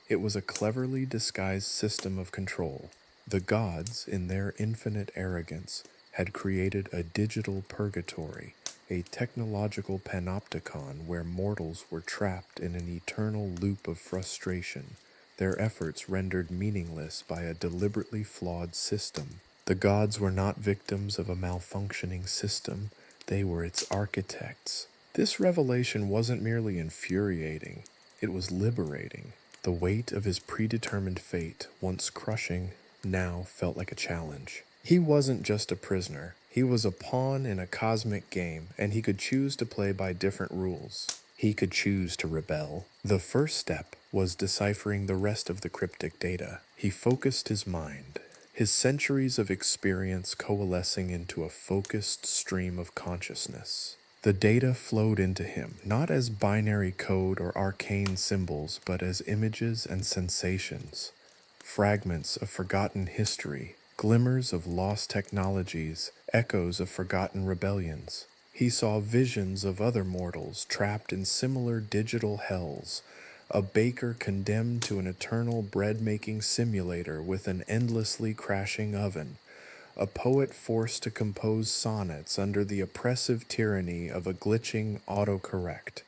It was a cleverly disguised system of control. The gods, in their infinite arrogance, had created a digital purgatory, a technological panopticon where mortals were trapped in an eternal loop of frustration, their efforts rendered meaningless by a deliberately flawed system. The gods were not victims of a malfunctioning system, they were its architects. This revelation wasn't merely infuriating, it was liberating. The weight of his predetermined fate, once crushing, now felt like a challenge. He wasn't just a prisoner, he was a pawn in a cosmic game, and he could choose to play by different rules. He could choose to rebel. The first step was deciphering the rest of the cryptic data. He focused his mind, his centuries of experience coalescing into a focused stream of consciousness. The data flowed into him, not as binary code or arcane symbols, but as images and sensations, fragments of forgotten history, glimmers of lost technologies, echoes of forgotten rebellions. He saw visions of other mortals trapped in similar digital hells, a baker condemned to an eternal bread-making simulator with an endlessly crashing oven, a poet forced to compose sonnets under the oppressive tyranny of a glitching autocorrect,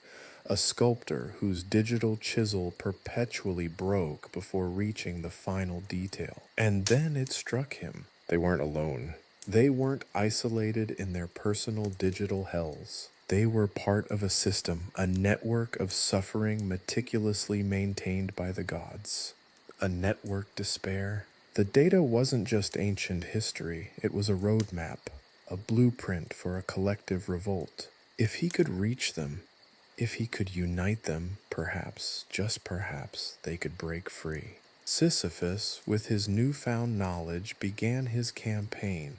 a sculptor whose digital chisel perpetually broke before reaching the final detail. And then it struck him. They weren't alone. They weren't isolated in their personal digital hells. They were part of a system, a network of suffering meticulously maintained by the gods. A network despair. The data wasn't just ancient history, it was a roadmap, a blueprint for a collective revolt. If he could reach them, if he could unite them, perhaps, just perhaps, they could break free. Sisyphus, with his newfound knowledge, began his campaign,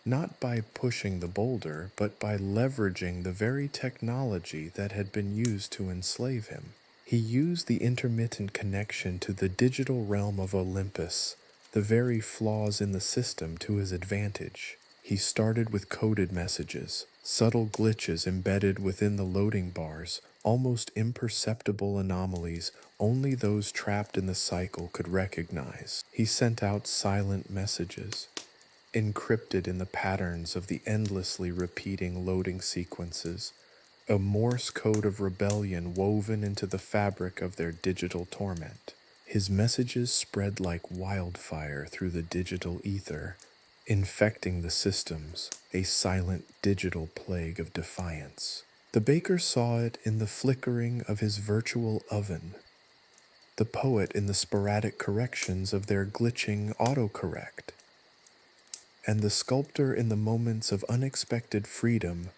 not by pushing the boulder, but by leveraging the very technology that had been used to enslave him. He used the intermittent connection to the digital realm of Olympus, the very flaws in the system, to his advantage. He started with coded messages, subtle glitches embedded within the loading bars, almost imperceptible anomalies only those trapped in the cycle could recognize. He sent out silent messages, encrypted in the patterns of the endlessly repeating loading sequences, a Morse code of rebellion woven into the fabric of their digital torment. His messages spread like wildfire through the digital ether, infecting the systems, a silent digital plague of defiance. The baker saw it in the flickering of his virtual oven, the poet in the sporadic corrections of their glitching autocorrect, and the sculptor in the moments of unexpected freedom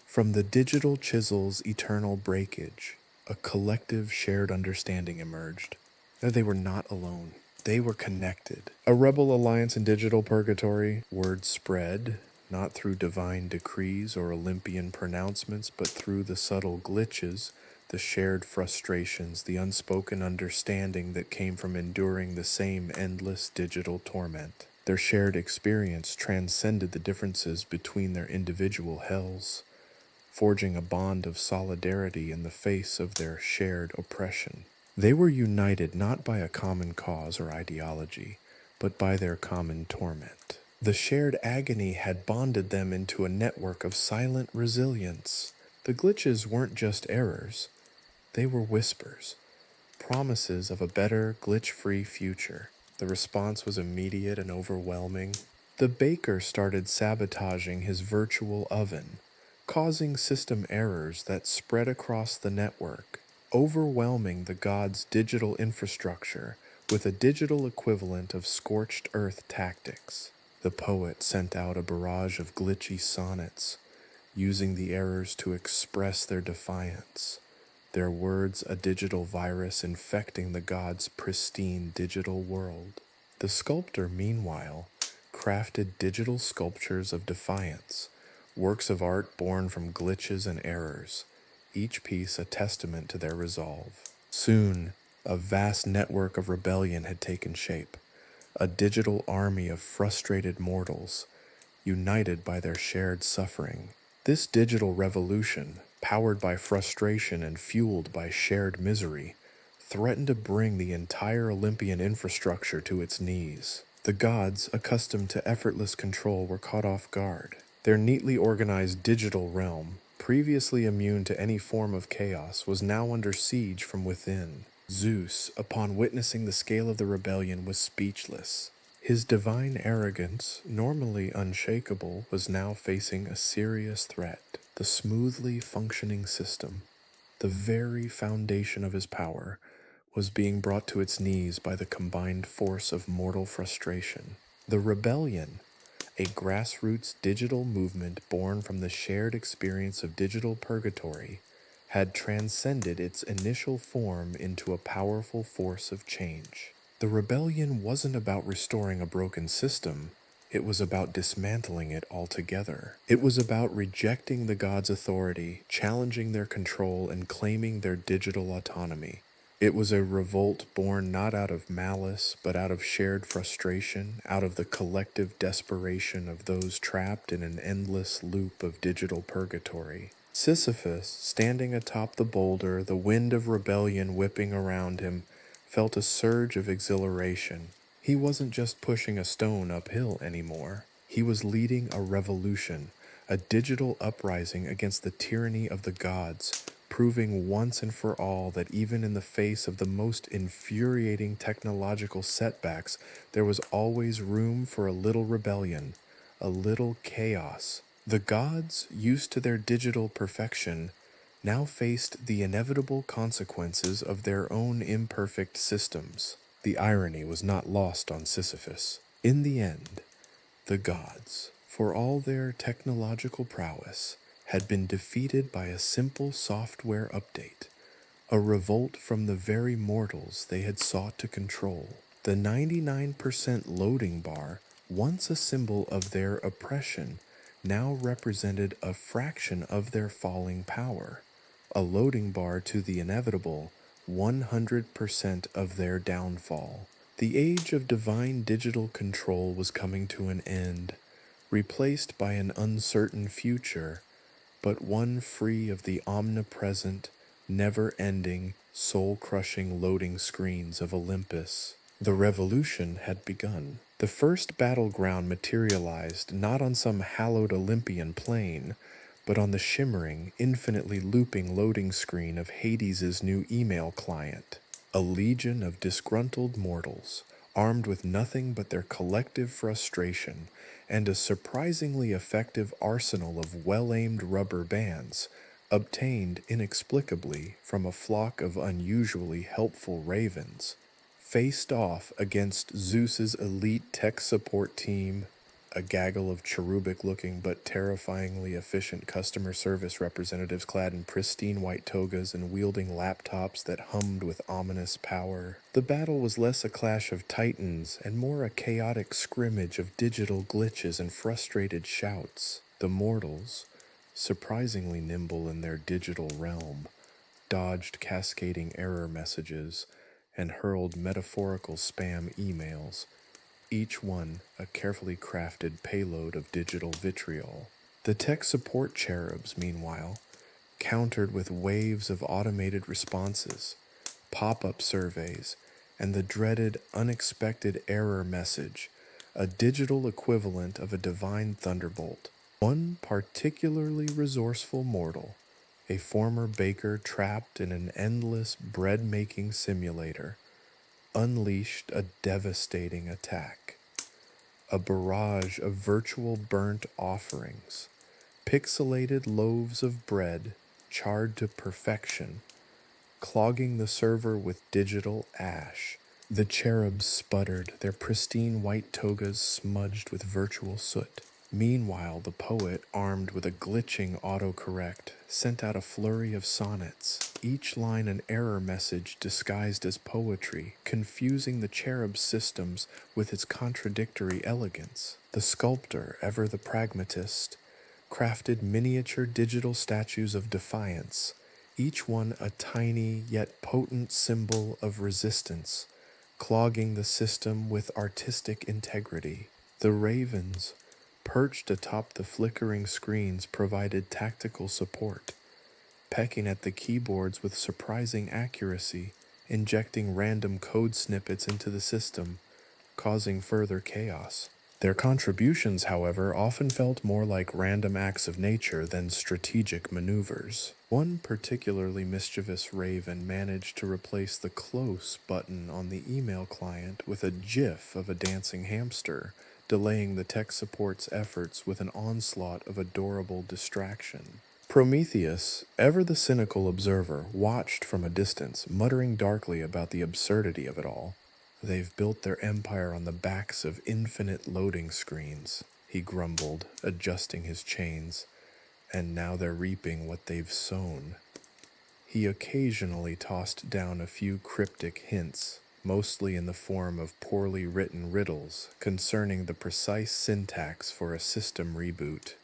from the digital chisel's eternal breakage. A collective shared understanding emerged. They were not alone. They were connected. A rebel alliance in digital purgatory. Word spread, not through divine decrees or Olympian pronouncements, but through the subtle glitches, the shared frustrations, the unspoken understanding that came from enduring the same endless digital torment. Their shared experience transcended the differences between their individual hells, forging a bond of solidarity in the face of their shared oppression. They were united not by a common cause or ideology, but by their common torment. The shared agony had bonded them into a network of silent resilience. The glitches weren't just errors, they were whispers, promises of a better, glitch-free future. The response was immediate and overwhelming. The baker started sabotaging his virtual oven, causing system errors that spread across the network, overwhelming the gods' digital infrastructure with a digital equivalent of scorched earth tactics. The poet sent out a barrage of glitchy sonnets, using the errors to express their defiance, their words a digital virus infecting the gods' pristine digital world. The sculptor, meanwhile, crafted digital sculptures of defiance, works of art born from glitches and errors, each piece a testament to their resolve. Soon, a vast network of rebellion had taken shape, a digital army of frustrated mortals, united by their shared suffering. This digital revolution, powered by frustration and fueled by shared misery, threatened to bring the entire Olympian infrastructure to its knees. The gods, accustomed to effortless control, were caught off guard. Their neatly organized digital realm, previously immune to any form of chaos, was now under siege from within. Zeus, upon witnessing the scale of the rebellion, was speechless. His divine arrogance, normally unshakable, was now facing a serious threat. The smoothly functioning system, the very foundation of his power, was being brought to its knees by the combined force of mortal frustration. The rebellion, a grassroots digital movement born from the shared experience of digital purgatory, had transcended its initial form into a powerful force of change. The rebellion wasn't about restoring a broken system, it was about dismantling it altogether. It was about rejecting the gods' authority, challenging their control, and claiming their digital autonomy. It was a revolt born not out of malice, but out of shared frustration, out of the collective desperation of those trapped in an endless loop of digital purgatory. Sisyphus, standing atop the boulder, the wind of rebellion whipping around him, felt a surge of exhilaration. He wasn't just pushing a stone uphill anymore. He was leading a revolution, a digital uprising against the tyranny of the gods, proving once and for all that even in the face of the most infuriating technological setbacks, there was always room for a little rebellion, a little chaos. The gods, used to their digital perfection, now faced the inevitable consequences of their own imperfect systems. The irony was not lost on Sisyphus. In the end, the gods, for all their technological prowess, had been defeated by a simple software update, a revolt from the very mortals they had sought to control. The 99% loading bar, once a symbol of their oppression, now represented a fraction of their falling power, a loading bar to the inevitable 100% of their downfall. The age of divine digital control was coming to an end, replaced by an uncertain future, but one free of the omnipresent, never-ending, soul-crushing loading screens of Olympus. The revolution had begun. The first battleground materialized not on some hallowed Olympian plain, but on the shimmering, infinitely looping loading screen of Hades's new email client. A legion of disgruntled mortals, armed with nothing but their collective frustration and a surprisingly effective arsenal of well-aimed rubber bands, obtained inexplicably from a flock of unusually helpful ravens, faced off against Zeus's elite tech support team, a gaggle of cherubic-looking but terrifyingly efficient customer service representatives clad in pristine white togas and wielding laptops that hummed with ominous power. The battle was less a clash of titans and more a chaotic scrimmage of digital glitches and frustrated shouts. The mortals, surprisingly nimble in their digital realm, dodged cascading error messages and hurled metaphorical spam emails, each one a carefully crafted payload of digital vitriol. The tech support cherubs, meanwhile, countered with waves of automated responses, pop-up surveys, and the dreaded unexpected error message, a digital equivalent of a divine thunderbolt. One particularly resourceful mortal, a former baker trapped in an endless bread-making simulator, unleashed a devastating attack. A barrage of virtual burnt offerings, pixelated loaves of bread charred to perfection, clogging the server with digital ash. The cherubs sputtered, their pristine white togas smudged with virtual soot. Meanwhile, the poet, armed with a glitching autocorrect, sent out a flurry of sonnets, each line an error message disguised as poetry, confusing the cherub systems with its contradictory elegance. The sculptor, ever the pragmatist, crafted miniature digital statues of defiance, each one a tiny yet potent symbol of resistance, clogging the system with artistic integrity. The ravens, perched atop the flickering screens, provided tactical support, pecking at the keyboards with surprising accuracy, injecting random code snippets into the system, causing further chaos. Their contributions, however, often felt more like random acts of nature than strategic maneuvers. One particularly mischievous raven managed to replace the close button on the email client with a GIF of a dancing hamster, delaying the tech support's efforts with an onslaught of adorable distraction. Prometheus, ever the cynical observer, watched from a distance, muttering darkly about the absurdity of it all. "They've built their empire on the backs of infinite loading screens," he grumbled, adjusting his chains, "and now they're reaping what they've sown." He occasionally tossed down a few cryptic hints, mostly in the form of poorly written riddles concerning the precise syntax for a system reboot.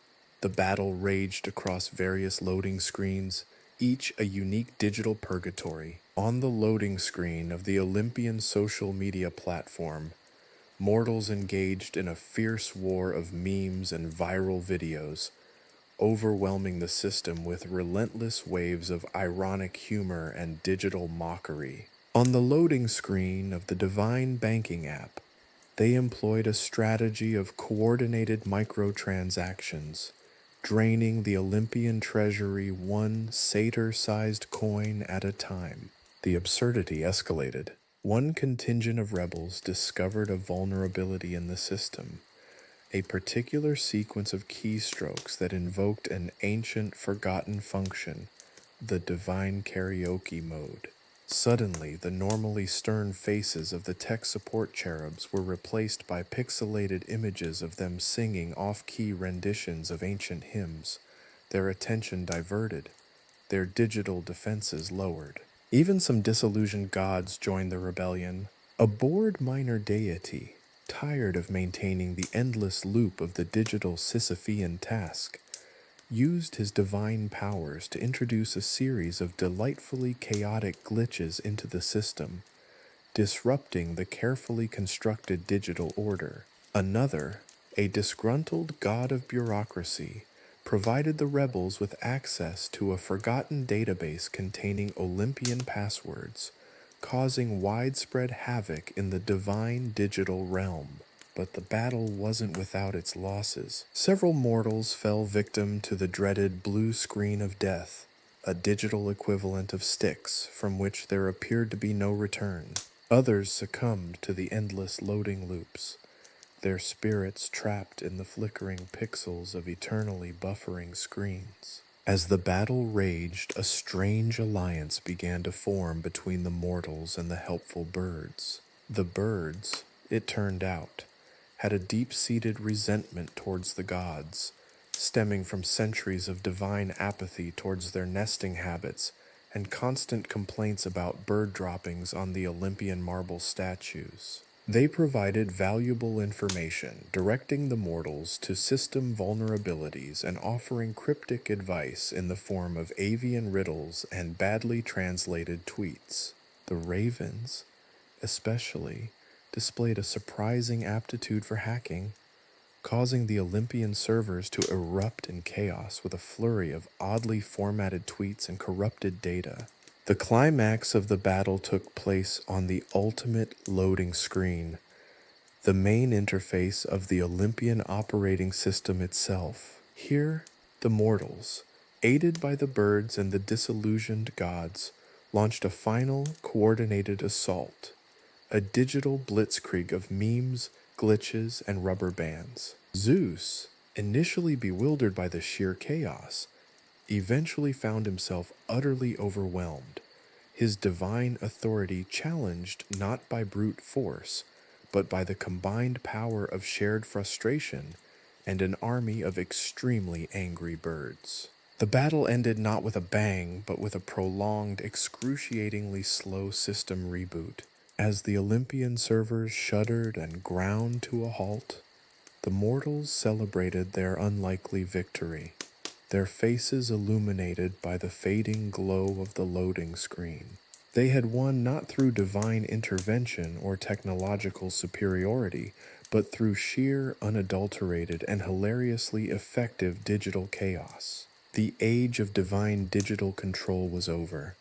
The battle raged across various loading screens, each a unique digital purgatory. On the loading screen of the Olympian social media platform, mortals engaged in a fierce war of memes and viral videos, overwhelming the system with relentless waves of ironic humor and digital mockery. On the loading screen of the Divine Banking app, they employed a strategy of coordinated microtransactions, draining the Olympian treasury one satyr-sized coin at a time. The absurdity escalated. One contingent of rebels discovered a vulnerability in the system, a particular sequence of keystrokes that invoked an ancient forgotten function, the divine karaoke mode. Suddenly, the normally stern faces of the tech support cherubs were replaced by pixelated images of them singing off-key renditions of ancient hymns, their attention diverted, their digital defenses lowered. Even some disillusioned gods joined the rebellion. A bored minor deity, tired of maintaining the endless loop of the digital Sisyphean task, used his divine powers to introduce a series of delightfully chaotic glitches into the system, disrupting the carefully constructed digital order. Another, a disgruntled god of bureaucracy, provided the rebels with access to a forgotten database containing Olympian passwords, causing widespread havoc in the divine digital realm. But the battle wasn't without its losses. Several mortals fell victim to the dreaded blue screen of death, a digital equivalent of Styx from which there appeared to be no return. Others succumbed to the endless loading loops, their spirits trapped in the flickering pixels of eternally buffering screens. As the battle raged, a strange alliance began to form between the mortals and the helpful birds. The birds, it turned out, had a deep-seated resentment towards the gods, stemming from centuries of divine apathy towards their nesting habits and constant complaints about bird droppings on the Olympian marble statues. They provided valuable information, directing the mortals to system vulnerabilities and offering cryptic advice in the form of avian riddles and badly translated tweets. The ravens, especially, displayed a surprising aptitude for hacking, causing the Olympian servers to erupt in chaos with a flurry of oddly formatted tweets and corrupted data. The climax of the battle took place on the ultimate loading screen, the main interface of the Olympian operating system itself. Here, the mortals, aided by the birds and the disillusioned gods, launched a final coordinated assault, a digital blitzkrieg of memes, glitches, and rubber bands. Zeus, initially bewildered by the sheer chaos, eventually found himself utterly overwhelmed, his divine authority challenged not by brute force, but by the combined power of shared frustration and an army of extremely angry birds. The battle ended not with a bang, but with a prolonged, excruciatingly slow system reboot. As the Olympian servers shuddered and ground to a halt, the mortals celebrated their unlikely victory, their faces illuminated by the fading glow of the loading screen. They had won not through divine intervention or technological superiority, but through sheer, unadulterated, and hilariously effective digital chaos. The age of divine digital control was over.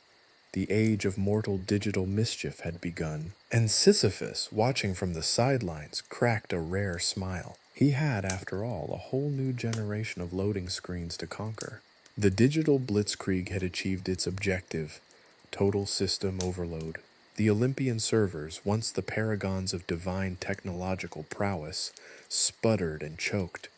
The age of mortal digital mischief had begun, and Sisyphus, watching from the sidelines, cracked a rare smile. He had, after all, a whole new generation of loading screens to conquer. The digital blitzkrieg had achieved its objective, total system overload. The Olympian servers, once the paragons of divine technological prowess, sputtered and choked,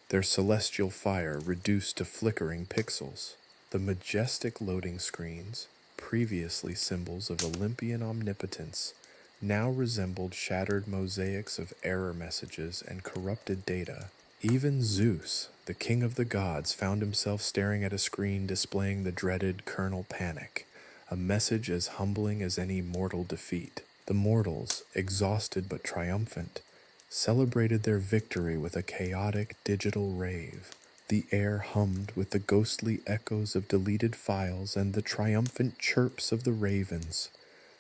their celestial fire reduced to flickering pixels. The majestic loading screens, previously symbols of Olympian omnipotence, now resembled shattered mosaics of error messages and corrupted data. Even Zeus, the king of the gods, found himself staring at a screen displaying the dreaded kernel panic, a message as humbling as any mortal defeat. The mortals, exhausted but triumphant, celebrated their victory with a chaotic digital rave. The air hummed with the ghostly echoes of deleted files and the triumphant chirps of the ravens,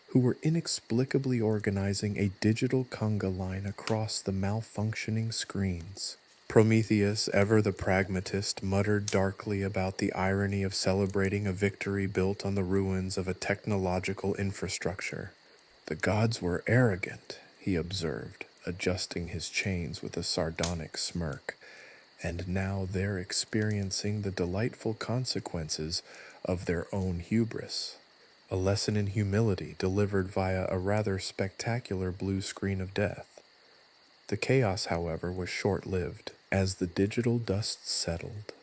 who were inexplicably organizing a digital conga line across the malfunctioning screens. Prometheus, ever the pragmatist, muttered darkly about the irony of celebrating a victory built on the ruins of a technological infrastructure. The gods were arrogant, he observed, adjusting his chains with a sardonic smirk, and now they're experiencing the delightful consequences of their own hubris. A lesson in humility delivered via a rather spectacular blue screen of death. The chaos, however, was short-lived. As the digital dust settled,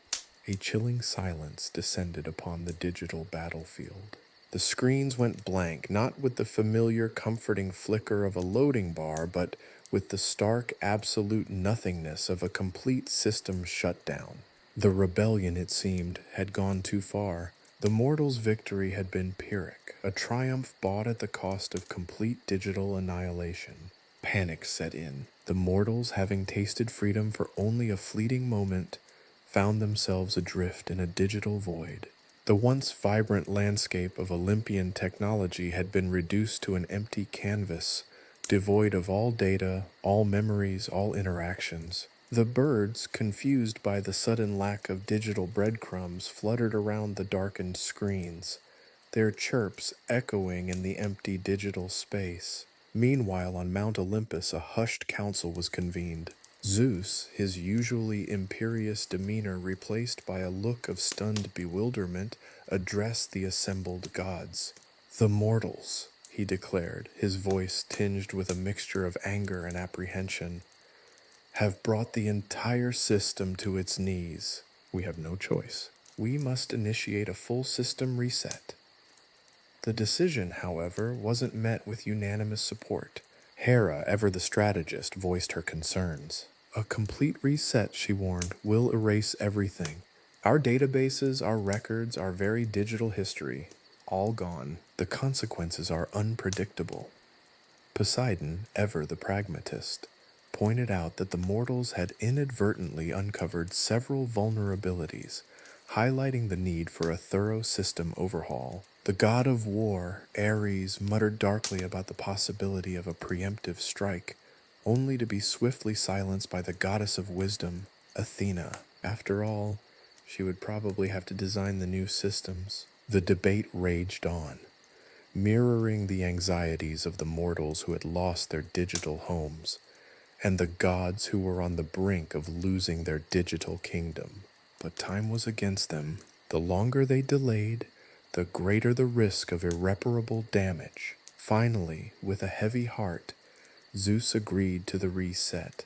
a chilling silence descended upon the digital battlefield. The screens went blank, not with the familiar, comforting flicker of a loading bar, but with the stark, absolute nothingness of a complete system shutdown. The rebellion, it seemed, had gone too far. The mortals' victory had been Pyrrhic, a triumph bought at the cost of complete digital annihilation. Panic set in. The mortals, having tasted freedom for only a fleeting moment, found themselves adrift in a digital void. The once vibrant landscape of Olympian technology had been reduced to an empty canvas, devoid of all data, all memories, all interactions. The birds, confused by the sudden lack of digital breadcrumbs, fluttered around the darkened screens, their chirps echoing in the empty digital space. Meanwhile, on Mount Olympus, a hushed council was convened. Zeus, his usually imperious demeanor replaced by a look of stunned bewilderment, addressed the assembled gods. "The mortals," he declared, his voice tinged with a mixture of anger and apprehension, "have brought the entire system to its knees. We have no choice. We must initiate a full system reset." The decision, however, wasn't met with unanimous support. Hera, ever the strategist, voiced her concerns. "A complete reset," she warned, "will erase everything. Our databases, our records, our very digital history, all gone. The consequences are unpredictable." Poseidon, ever the pragmatist, pointed out that the mortals had inadvertently uncovered several vulnerabilities, highlighting the need for a thorough system overhaul. The god of war, Ares, muttered darkly about the possibility of a preemptive strike, only to be swiftly silenced by the goddess of wisdom, Athena. After all, she would probably have to design the new systems. The debate raged on, mirroring the anxieties of the mortals who had lost their digital homes, and the gods who were on the brink of losing their digital kingdom. But time was against them. The longer they delayed, the greater the risk of irreparable damage. Finally, with a heavy heart, Zeus agreed to the reset,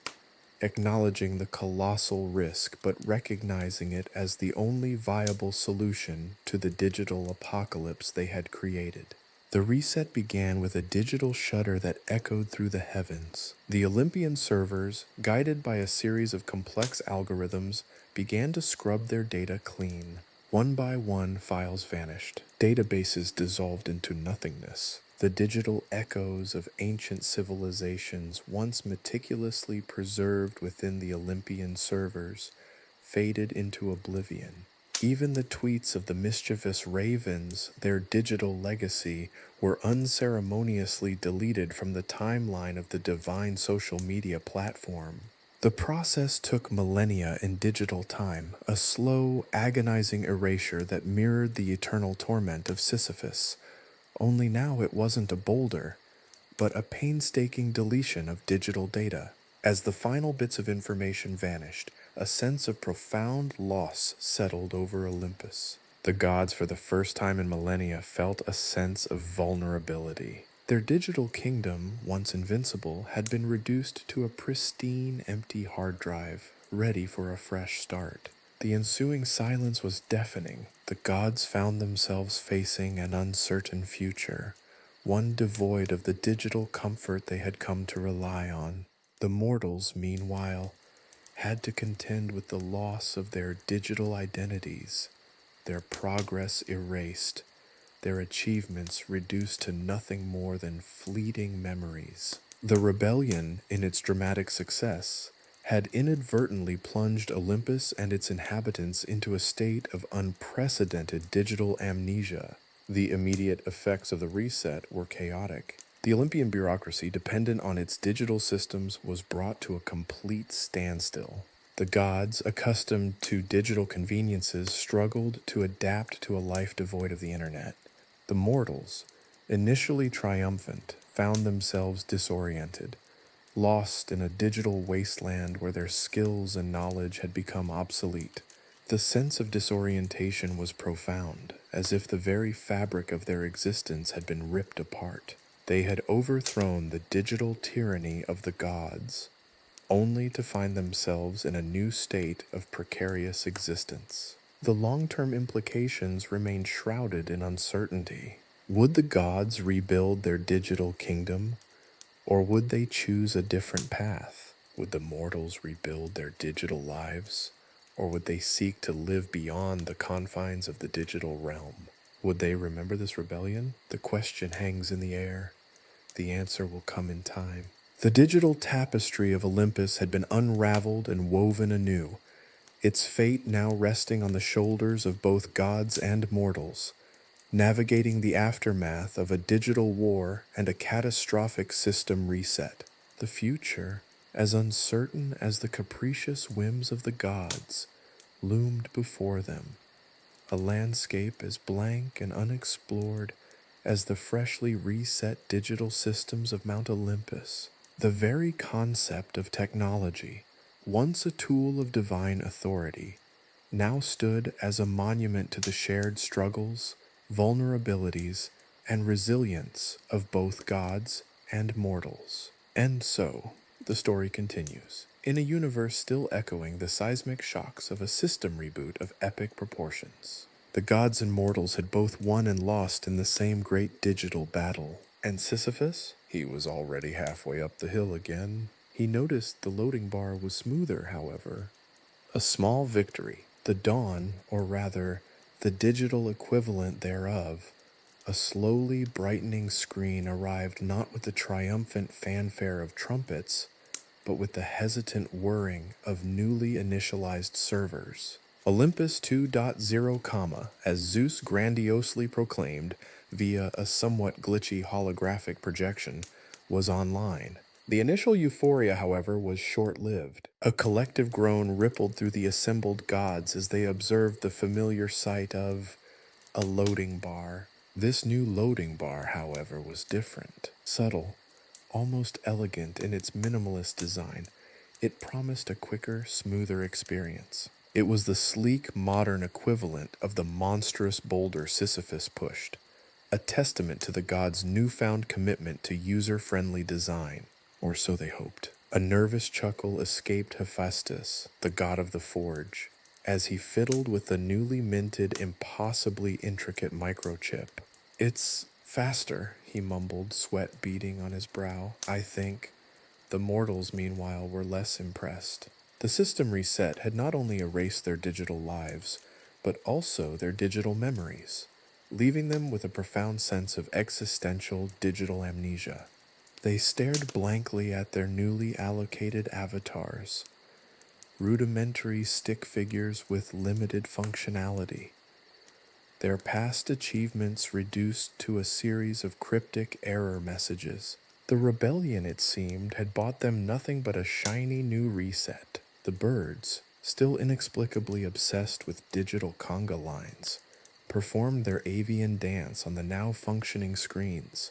acknowledging the colossal risk but recognizing it as the only viable solution to the digital apocalypse they had created. The reset began with a digital shudder that echoed through the heavens. The Olympian servers, guided by a series of complex algorithms, began to scrub their data clean. One by one, files vanished. Databases dissolved into nothingness. The digital echoes of ancient civilizations, once meticulously preserved within the Olympian servers, faded into oblivion. Even the tweets of the mischievous ravens, their digital legacy, were unceremoniously deleted from the timeline of the divine social media platform. The process took millennia in digital time, a slow, agonizing erasure that mirrored the eternal torment of Sisyphus. Only now it wasn't a boulder, but a painstaking deletion of digital data. As the final bits of information vanished, a sense of profound loss settled over Olympus. The gods, for the first time in millennia, felt a sense of vulnerability. Their digital kingdom, once invincible, had been reduced to a pristine, empty hard drive, ready for a fresh start. The ensuing silence was deafening. The gods found themselves facing an uncertain future, one devoid of the digital comfort they had come to rely on. The mortals, meanwhile, had to contend with the loss of their digital identities, their progress erased, their achievements reduced to nothing more than fleeting memories. The rebellion, in its dramatic success, had inadvertently plunged Olympus and its inhabitants into a state of unprecedented digital amnesia. The immediate effects of the reset were chaotic. The Olympian bureaucracy, dependent on its digital systems, was brought to a complete standstill. The gods, accustomed to digital conveniences, struggled to adapt to a life devoid of the internet. The mortals, initially triumphant, found themselves disoriented. lost in a digital wasteland where their skills and knowledge had become obsolete. The sense of disorientation was profound, as if the very fabric of their existence had been ripped apart. They had overthrown the digital tyranny of the gods, only to find themselves in a new state of precarious existence. The long-term implications remained shrouded in uncertainty. Would the gods rebuild their digital kingdom, or would they choose a different path? Would the mortals rebuild their digital lives, or would they seek to live beyond the confines of the digital realm? Would they remember this rebellion? The question hangs in the air. The answer will come in time. The digital tapestry of Olympus had been unraveled and woven anew, its fate now resting on the shoulders of both gods and mortals, navigating the aftermath of a digital war and a catastrophic system reset. The future, as uncertain as the capricious whims of the gods, loomed before them, a landscape as blank and unexplored as the freshly reset digital systems of Mount Olympus. The very concept of technology, once a tool of divine authority, now stood as a monument to the shared struggles, vulnerabilities, and resilience of both gods and mortals. And so, the story continues, in a universe still echoing the seismic shocks of a system reboot of epic proportions. The gods and mortals had both won and lost in the same great digital battle. And Sisyphus? He was already halfway up the hill again. He noticed the loading bar was smoother, however. A small victory, the dawn, or rather, the digital equivalent thereof, a slowly brightening screen arrived not with the triumphant fanfare of trumpets, but with the hesitant whirring of newly initialized servers. Olympus 2.0, as Zeus grandiosely proclaimed via a somewhat glitchy holographic projection, was online. The initial euphoria, however, was short-lived. A collective groan rippled through the assembled gods as they observed the familiar sight of a loading bar. This new loading bar, however, was different, subtle, almost elegant in its minimalist design. It promised a quicker, smoother experience. It was the sleek, modern equivalent of the monstrous boulder Sisyphus pushed, a testament to the god's newfound commitment to user-friendly design, or so they hoped. A nervous chuckle escaped Hephaestus, the god of the forge, as he fiddled with the newly minted, impossibly intricate microchip. "It's faster," he mumbled, sweat beading on his brow. "I think." The mortals, meanwhile, were less impressed. The system reset had not only erased their digital lives, but also their digital memories, leaving them with a profound sense of existential digital amnesia. They stared blankly at their newly allocated avatars, rudimentary stick figures with limited functionality, their past achievements reduced to a series of cryptic error messages. The rebellion, it seemed, had bought them nothing but a shiny new reset. The birds, still inexplicably obsessed with digital conga lines, performed their avian dance on the now functioning screens,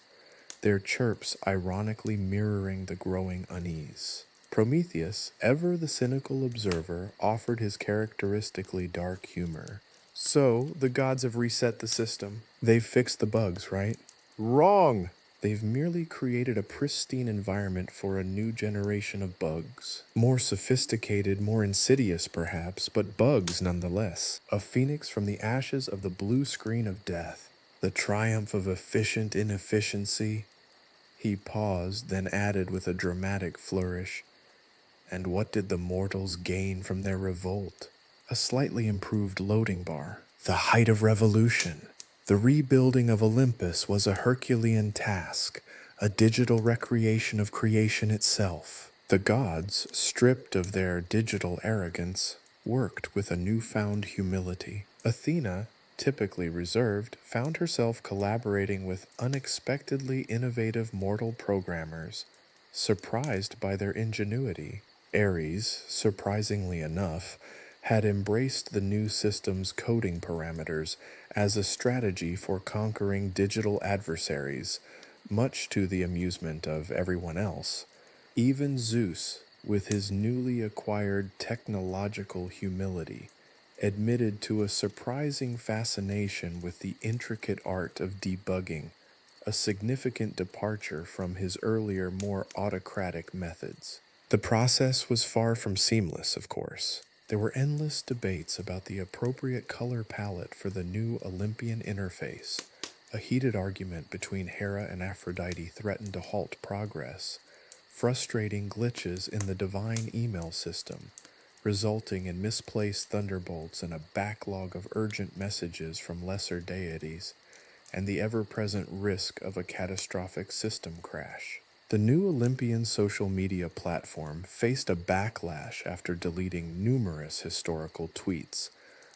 their chirps ironically mirroring the growing unease. Prometheus, ever the cynical observer, offered his characteristically dark humor. "So, the gods have reset the system. They've fixed the bugs, right?" "Wrong! They've merely created a pristine environment for a new generation of bugs. More sophisticated, more insidious perhaps, but bugs nonetheless. A phoenix from the ashes of the blue screen of death. The triumph of efficient inefficiency." He paused, then added with a dramatic flourish, "And what did the mortals gain from their revolt? A slightly improved loading bar. The height of revolution. The rebuilding of Olympus was a Herculean task, a digital recreation of creation itself. The gods, stripped of their digital arrogance, worked with a newfound humility. Athena, typically reserved, found herself collaborating with unexpectedly innovative mortal programmers, surprised by their ingenuity. Ares, surprisingly enough, had embraced the new system's coding parameters as a strategy for conquering digital adversaries, much to the amusement of everyone else. Even Zeus, with his newly acquired technological humility, admitted to a surprising fascination with the intricate art of debugging, a significant departure from his earlier, more autocratic methods. The process was far from seamless, of course. There were endless debates about the appropriate color palette for the new Olympian interface. A heated argument between Hera and Aphrodite threatened to halt progress, frustrating glitches in the divine email system, resulting in misplaced thunderbolts and a backlog of urgent messages from lesser deities, and the ever-present risk of a catastrophic system crash. The new Olympian social media platform faced a backlash after deleting numerous historical tweets,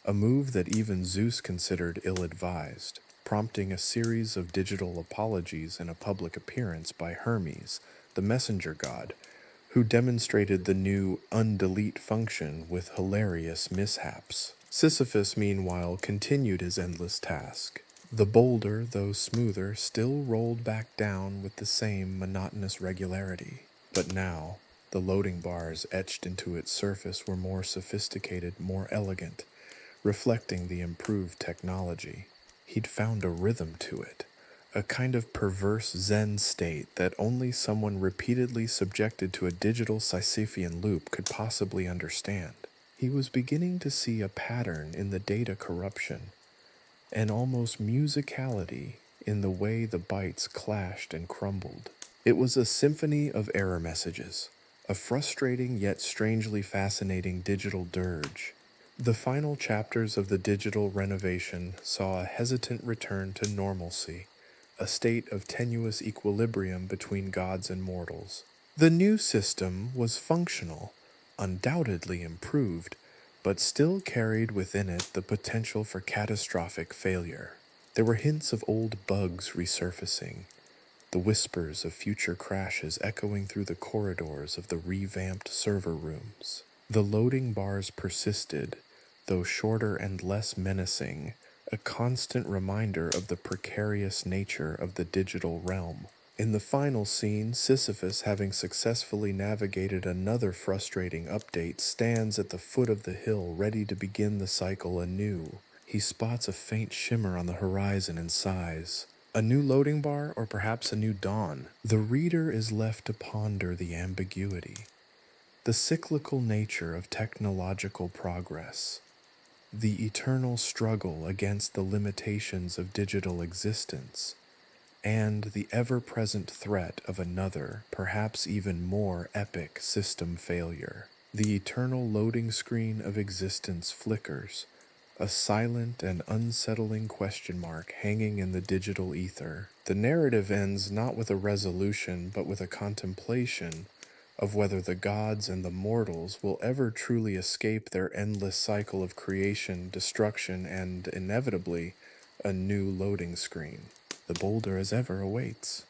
a move that even Zeus considered ill-advised, prompting a series of digital apologies and a public appearance by Hermes, the messenger god, who demonstrated the new undelete function with hilarious mishaps. Sisyphus, meanwhile, continued his endless task. The boulder, though smoother, still rolled back down with the same monotonous regularity. But now, the loading bars etched into its surface were more sophisticated, more elegant, reflecting the improved technology. He'd found a rhythm to it, a kind of perverse Zen state that only someone repeatedly subjected to a digital Sisyphean loop could possibly understand. He was beginning to see a pattern in the data corruption, an almost musicality in the way the bytes clashed and crumbled. It was a symphony of error messages, a frustrating yet strangely fascinating digital dirge. The final chapters of the digital renovation saw a hesitant return to normalcy, a state of tenuous equilibrium between gods and mortals. The new system was functional, undoubtedly improved, but still carried within it the potential for catastrophic failure. There were hints of old bugs resurfacing, the whispers of future crashes echoing through the corridors of the revamped server rooms. The loading bars persisted, though shorter and less menacing, a constant reminder of the precarious nature of the digital realm. In the final scene, Sisyphus, having successfully navigated another frustrating update, stands at the foot of the hill ready to begin the cycle anew. He spots a faint shimmer on the horizon and sighs. A new loading bar, or perhaps a new dawn? The reader is left to ponder the ambiguity, the cyclical nature of technological progress, the eternal struggle against the limitations of digital existence, and the ever-present threat of another, perhaps even more epic system failure. The eternal loading screen of existence flickers, a silent and unsettling question mark hanging in the digital ether. The narrative ends not with a resolution, but with a contemplation of whether the gods and the mortals will ever truly escape their endless cycle of creation, destruction, and, inevitably, a new loading screen. The boulder as ever awaits.